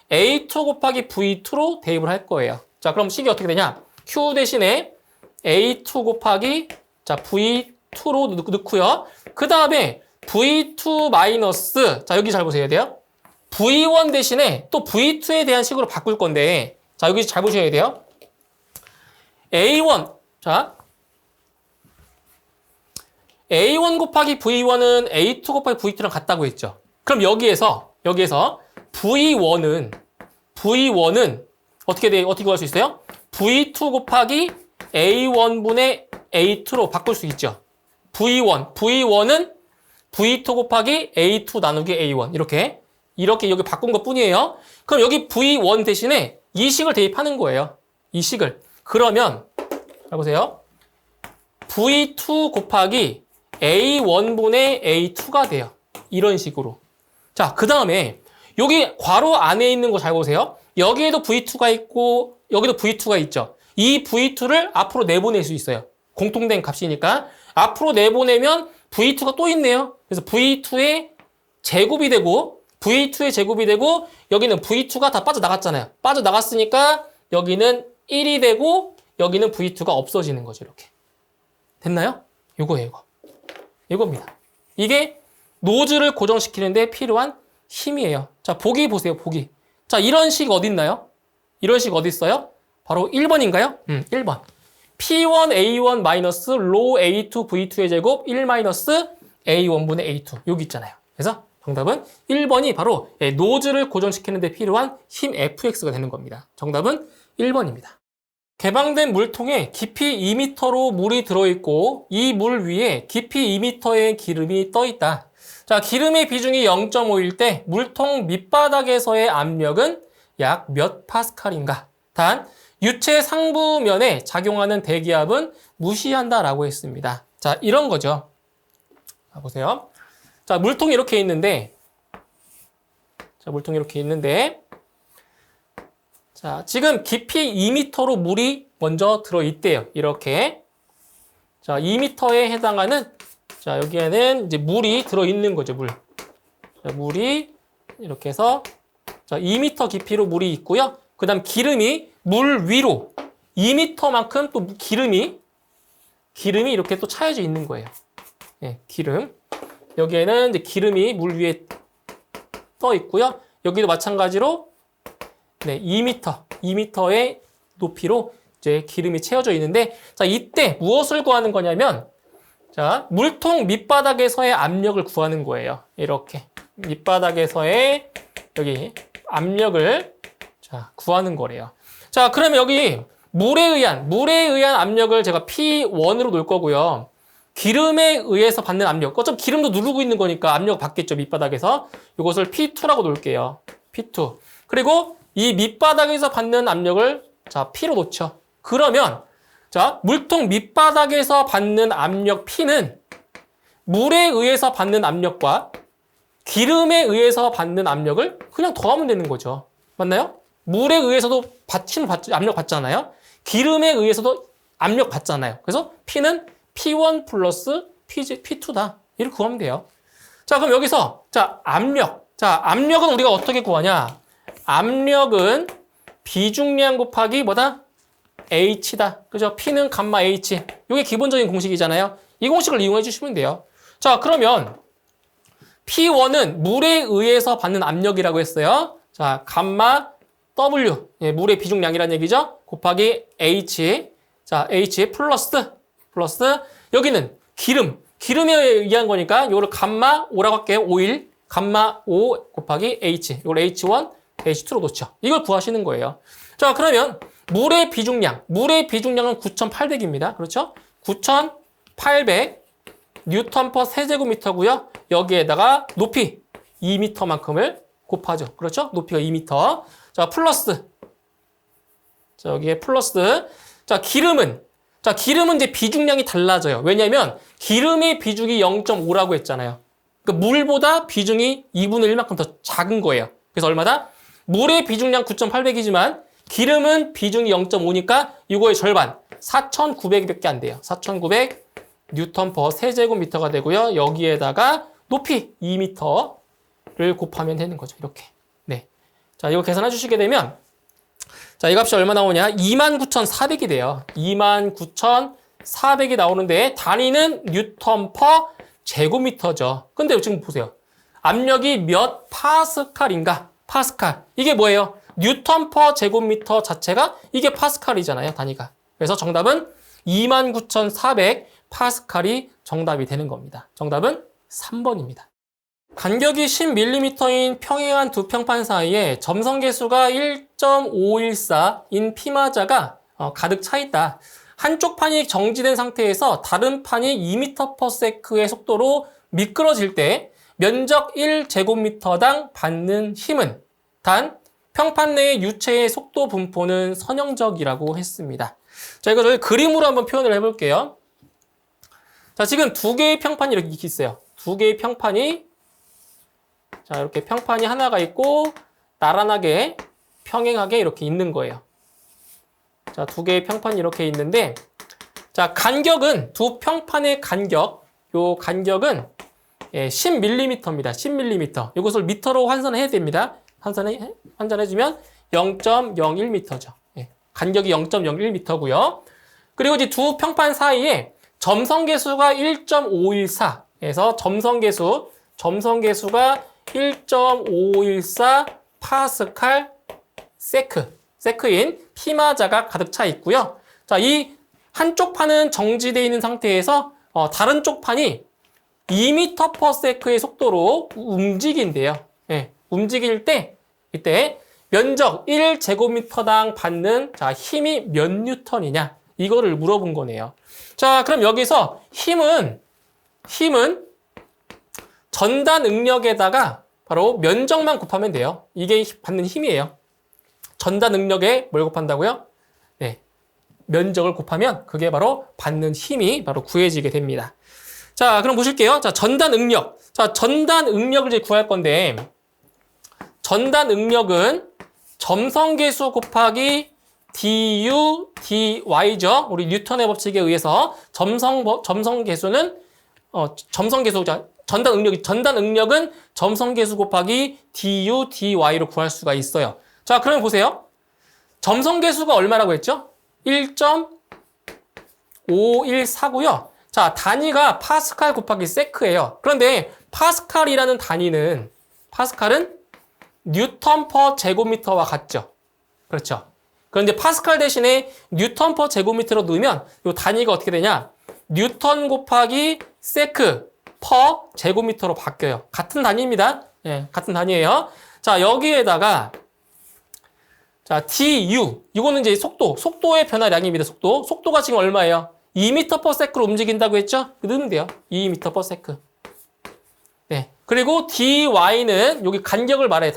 A2 곱하기 V2로 대입을 할 거예요. 자, 그럼 식이 어떻게 되냐? Q 대신에 A2 곱하기 자 V2로 넣고요. 그 다음에 V2 마이너스 자 여기 잘 보셔야 돼요. V1 대신에 또 V2에 대한 식으로 바꿀 건데 자 여기 잘 보셔야 돼요. A1 자 A1 곱하기 V1은 A2 곱하기 V2랑 같다고 했죠. 그럼 여기에서 V1은 어떻게 구할 수 있어요? V2 곱하기 A1분의 A2로 바꿀 수 있죠. V1은 V2 곱하기 A2 나누기 A1 이렇게 여기 바꾼 것 뿐이에요. 그럼 여기 V1 대신에 이 식을 대입하는 거예요. 이 식을. 그러면 잘 보세요. V2 곱하기 A1분의 A2가 돼요. 이런 식으로. 자, 그 다음에 여기 괄호 안에 있는 거 잘 보세요. 여기에도 V2가 있고 여기도 V2가 있죠. 이 V2를 앞으로 내보낼 수 있어요. 공통된 값이니까. 앞으로 내보내면 V2가 또 있네요. 그래서 V2의 제곱이 되고 여기는 V2가 다 빠져나갔잖아요. 빠져나갔으니까 여기는 1이 되고 여기는 V2가 없어지는 거죠. 이렇게. 됐나요? 이거예요. 이겁니다. 이게 노즐을 고정시키는데 필요한 힘이에요. 자, 보기 보세요. 보기. 자, 이런 식 어디 있나요? 이런 식 어디 있어요? 바로 1번인가요? 1번. P1 A1 마이너스 로 A2 V2의 제곱 1 마이너스 A1분의 A2. 여기 있잖아요. 그래서 정답은 1번이 바로 노즐을 고정시키는 데 필요한 힘 Fx가 되는 겁니다. 정답은 1번입니다. 개방된 물통에 깊이 2m로 물이 들어있고 이 물 위에 깊이 2m의 기름이 떠있다. 자, 기름의 비중이 0.5일 때 물통 밑바닥에서의 압력은 약 몇 파스칼인가? 단, 유체 상부면에 작용하는 대기압은 무시한다라고 했습니다. 자, 이런 거죠. 자, 보세요. 자, 물통이 이렇게 있는데, 자, 지금 깊이 2m로 물이 먼저 들어있대요. 이렇게. 자, 2m에 해당하는, 자, 여기에는 이제 물이 들어있는 거죠, 물. 자, 물이 이렇게 해서, 자, 2m 깊이로 물이 있고요. 그 다음 기름이 물 위로 2m만큼 또 기름이 이렇게 또 차여져 있는 거예요. 예, 기름. 여기에는 이제 기름이 물 위에 떠 있고요. 여기도 마찬가지로 네, 2m의 높이로 이제 기름이 채워져 있는데, 자, 이때 무엇을 구하는 거냐면, 자, 물통 밑바닥에서의 압력을 구하는 거예요. 이렇게. 밑바닥에서의 여기 압력을 자, 구하는 거래요. 자, 그러면 여기 물에 의한 압력을 제가 P1으로 놓을 거고요. 기름에 의해서 받는 압력. 어차피 기름도 누르고 있는 거니까 압력 받겠죠, 밑바닥에서. 이것을 P2라고 놓을게요. P2. 그리고 이 밑바닥에서 받는 압력을 자, P로 놓죠. 그러면 자, 물통 밑바닥에서 받는 압력 P는 물에 의해서 받는 압력과 기름에 의해서 받는 압력을 그냥 더하면 되는 거죠. 맞나요? 물에 의해서도 압력 받잖아요. 기름에 의해서도 압력 받잖아요. 그래서 P는 P1 플러스 P2다. 이렇게 구하면 돼요. 자, 그럼 여기서 자, 압력. 자, 압력은 우리가 어떻게 구하냐? 압력은 비중량 곱하기 뭐다? H다. 그죠? P는 감마 H. 이게 기본적인 공식이잖아요. 이 공식을 이용해 주시면 돼요. 자, 그러면 P1은 물에 의해서 받는 압력이라고 했어요. 자, 감마 W. 예, 물의 비중량이라는 얘기죠. 곱하기 H. 자, H 플러스 여기는 기름에 의한 거니까 이거를 감마 O라고 할게요. 오일. 감마 O 곱하기 H. 이걸 H1, H2로 놓죠. 이걸 구하시는 거예요. 자, 그러면 물의 비중량은 9,800입니다. 그렇죠? 9,800 뉴턴 퍼 세제곱미터고요. 여기에다가 높이 2m만큼을 곱하죠. 그렇죠? 높이가 2m. 자, 플러스. 자, 여기에 플러스. 자, 기름은 이제 비중량이 달라져요. 왜냐면 기름의 비중이 0.5라고 했잖아요. 그러니까 물보다 비중이 2분의 1만큼 더 작은 거예요. 그래서 얼마다? 물의 비중량 9,800이지만 기름은 비중이 0.5니까 이거의 절반, 4,900밖에 안 돼요. 4,900 뉴턴 퍼 세제곱미터가 되고요. 여기에다가 높이 2m를 곱하면 되는 거죠. 이렇게. 네. 자, 이거 계산해 주시게 되면 자, 이 값이 얼마 나오냐? 29,400이 돼요. 29,400이 나오는데 단위는 뉴턴 퍼 제곱미터죠. 근데 지금 보세요. 압력이 몇 파스칼인가? 파스칼. 이게 뭐예요? 뉴턴 퍼 제곱미터 자체가 이게 파스칼이잖아요. 단위가. 그래서 정답은 29,400 파스칼이 정답이 되는 겁니다. 정답은 3번입니다. 간격이 10mm인 평행한 두 평판 사이에 점성계수가 1.514인 피마자가 가득 차 있다. 한쪽 판이 정지된 상태에서 다른 판이 2m/s의 속도로 미끄러질 때 면적 1제곱미터당 받는 힘은 단 평판 내의 유체의 속도 분포는 선형적이라고 했습니다. 자, 이거 저희 그림으로 한번 표현을 해볼게요. 자, 지금 두 개의 평판이 이렇게 있어요. 두 개의 평판이 자, 이렇게 평판이 하나가 있고 나란하게 평행하게 이렇게 있는 거예요. 자, 두 개의 평판이 이렇게 있는데 자, 간격은 두 평판의 간격, 요 간격은 10mm입니다. 10mm. 이것을 미터로 환산해야 됩니다. 환산해주면 0.01m죠. 간격이 0.01m고요. 그리고 이제 두 평판 사이에 점성계수가 1.514에서 점성계수가 1.514 파스칼 세크인 피마자가 가득 차 있고요. 자, 이 한쪽 판은 정지되어 있는 상태에서 다른 쪽 판이 2m/s의 속도로 움직인대요. 움직일 때 이때 면적 1제곱미터당 받는 자, 힘이 몇 뉴턴이냐 이거를 물어본 거네요. 자, 그럼 여기서 힘은 전단 응력에다가 바로 면적만 곱하면 돼요. 이게 받는 힘이에요. 전단 응력에 뭘 곱한다고요? 네, 면적을 곱하면 그게 바로 받는 힘이 바로 구해지게 됩니다. 자, 그럼 보실게요. 자, 전단 응력. 자, 전단 응력을 이제 구할 건데 전단 응력은 점성계수 곱하기 du, dy죠. 우리 뉴턴의 법칙에 의해서 점성계수는 전단 응력은 점성계수 곱하기 du, dy로 구할 수가 있어요. 자, 그러면 보세요. 점성계수가 얼마라고 했죠? 1.514고요. 자, 단위가 파스칼 곱하기 세크예요. 그런데 파스칼은 뉴턴 퍼 제곱미터와 같죠. 그렇죠. 그런데 파스칼 대신에 뉴턴 퍼 제곱미터로 넣으면 이 단위가 어떻게 되냐? 뉴턴 곱하기 세크 퍼 제곱미터로 바뀌어요. 같은 단위입니다. 같은 단위예요. 자, 여기에다가 자, du 이거는 이제 속도의 변화량입니다. 속도가 지금 얼마예요? 2m/s로 움직인다고 했죠? 넣으면 돼요. 2m/s. 네. 그리고 dy는 여기 간격을 말해요.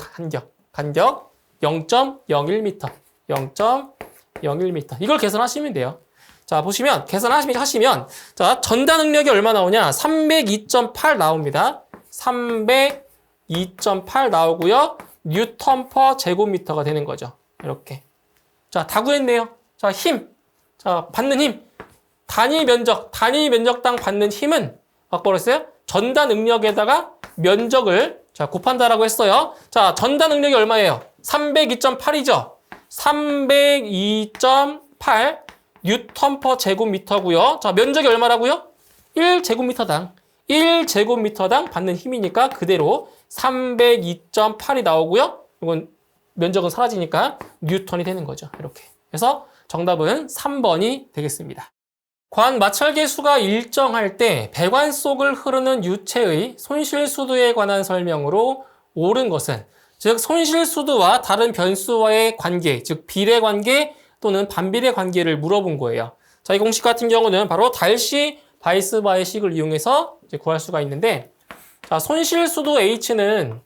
간격 0.01m. 0.01m. 이걸 계산하시면 돼요. 자, 보시면 계산하시면 자, 전달 능력이 얼마 나오냐? 302.8 나옵니다. 302.8 나오고요. 뉴턴 퍼 제곱미터가 되는 거죠. 이렇게. 자, 다 구했네요. 자, 힘. 자, 받는 힘. 단위 면적당 받는 힘은 바꿔버렸어요. 전달 능력에다가 면적을 자, 곱한다라고 했어요. 자, 전달 능력이 얼마예요? 302.8이죠. 302.8 뉴턴 퍼 제곱미터고요. 자, 면적이 얼마라고요? 1제곱미터당 받는 힘이니까 그대로 302.8이 나오고요. 이건 면적은 사라지니까 뉴턴이 되는 거죠. 이렇게. 그래서 정답은 3번이 되겠습니다. 관 마찰계수가 일정할 때 배관 속을 흐르는 유체의 손실수도에 관한 설명으로 옳은 것은 즉 손실수도와 다른 변수와의 관계, 즉 비례관계 또는 반비례 관계를 물어본 거예요. 자, 이 공식 같은 경우는 바로 달시 바이스바의 식을 이용해서 이제 구할 수가 있는데, 자, 손실수도 H는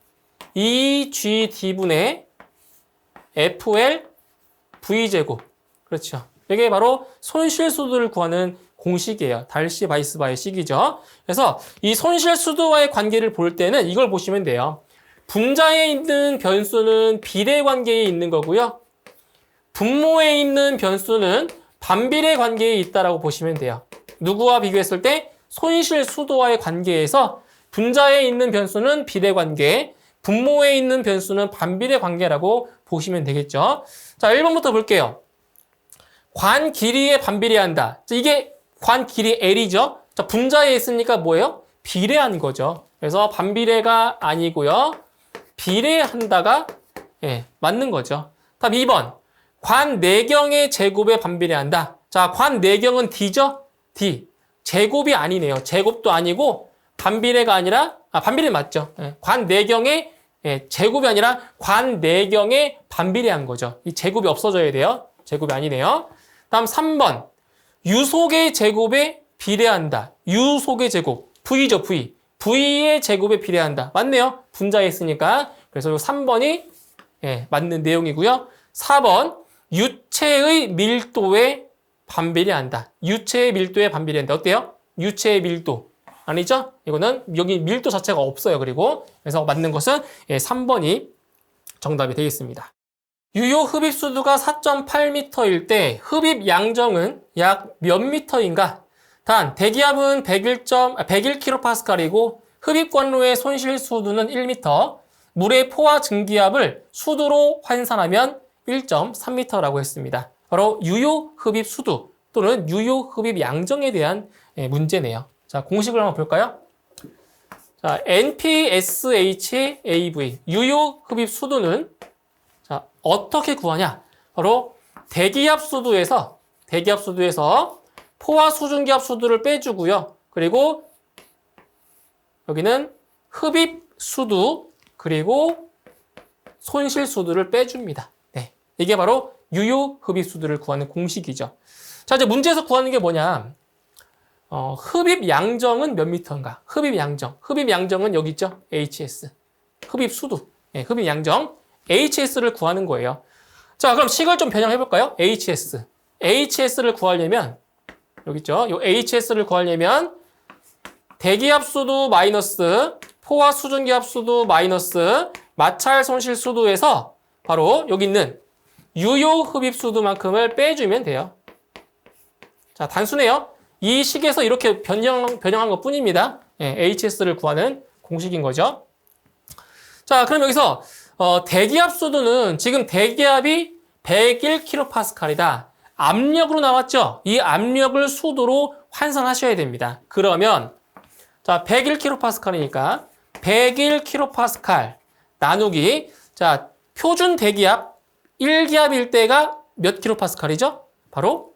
EGD분의 FL V제곱. 그렇죠. 이게 바로 손실수도를 구하는 공식이에요. 달시 바이스바의 식이죠. 그래서 이 손실수도와의 관계를 볼 때는 이걸 보시면 돼요. 분자에 있는 변수는 비례 관계에 있는 거고요. 분모에 있는 변수는 반비례 관계에 있다라고 보시면 돼요. 누구와 비교했을 때 손실수도와의 관계에서 분자에 있는 변수는 비례 관계, 분모에 있는 변수는 반비례 관계라고 보시면 되겠죠. 자, 1번부터 볼게요. 관 길이에 반비례한다. 이게 관 길이 L이죠. 자, 분자에 있으니까 뭐예요? 비례한 거죠. 그래서 반비례가 아니고요. 비례한다가 맞는 거죠. 답 2번. 관 내경의 제곱에 반비례한다. 자, 관 내경은 D죠? D. 제곱이 아니네요. 제곱도 아니고 반비례가 아니라 반비례 맞죠? 관 내경의 제곱이 아니라 관 내경에 반비례한 거죠. 이 제곱이 없어져야 돼요. 제곱이 아니네요. 다음 3번. 유속의 제곱에 비례한다. 유속의 제곱. V죠, V. V의 제곱에 비례한다. 맞네요. 분자에 있으니까. 그래서 3번이 맞는 내용이고요. 4번. 유체의 밀도에 반비례한다. 유체의 밀도에 반비례한다. 어때요? 유체의 밀도. 아니죠? 이거는 여기 밀도 자체가 없어요. 그리고 그래서 맞는 것은 3번이 정답이 되겠습니다. 유효 흡입수도가 4.8m일 때 흡입 양정은 약 몇 미터인가? 단 대기압은 101kPa이고 흡입관로의 손실수도는 1m, 물의 포화 증기압을 수도로 환산하면 1.3m라고 했습니다. 바로 유효 흡입수도 또는 유효 흡입 양정에 대한 문제네요. 자, 공식을 한번 볼까요? 자, NPSHAV 유효 흡입수도는 자, 어떻게 구하냐? 바로 대기압 수도에서 포화 수증기압 수도를 빼주고요. 그리고 여기는 흡입 수도 그리고 손실 수도를 빼줍니다. 네, 이게 바로 유효 흡입 수도를 구하는 공식이죠. 자, 이제 문제에서 구하는 게 뭐냐? 흡입 양정은 몇 미터인가? 흡입 양정은 여기 있죠? HS. 흡입 수도. 네, 흡입 양정. HS를 구하는 거예요. 자, 그럼 식을 좀 변형해 볼까요? HS를 구하려면 여기 있죠? 이 HS를 구하려면 대기압 수도 마이너스 포화 수증기압 수도 마이너스 마찰 손실 수도에서 바로 여기 있는 유효 흡입 수도만큼을 빼주면 돼요. 자, 단순해요. 이 식에서 이렇게 변형한 것 뿐입니다. HS를 구하는 공식인 거죠. 자, 그럼 여기서 대기압 수도는 지금 대기압이 101kPa이다. 압력으로 나왔죠? 이 압력을 수도로 환산하셔야 됩니다. 그러면 자, 101kPa이니까 101kPa 나누기 자, 표준 대기압 1기압일 때가 몇 kPa이죠? 바로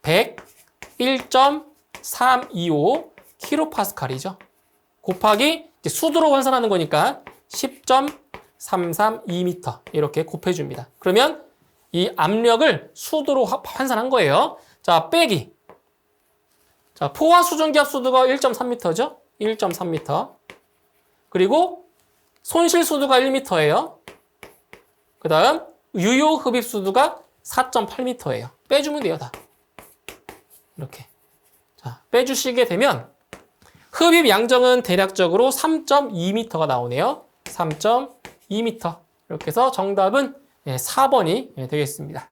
101.325kPa이죠. 곱하기 수도로 환산하는 거니까 10.332m 이렇게 곱해줍니다. 그러면 이 압력을 수도로 환산한 거예요. 자, 빼기 자, 포화 수증기압 수도가 1.3m죠? 1.3m. 그리고 손실 수도가 1m예요. 그 다음 유효 흡입 수도가 4.8m예요. 빼주면 돼요, 다. 이렇게. 자, 빼주시게 되면 흡입 양정은 대략적으로 3.2m가 나오네요. 3.2m. 이렇게 해서 정답은 4번이 되겠습니다.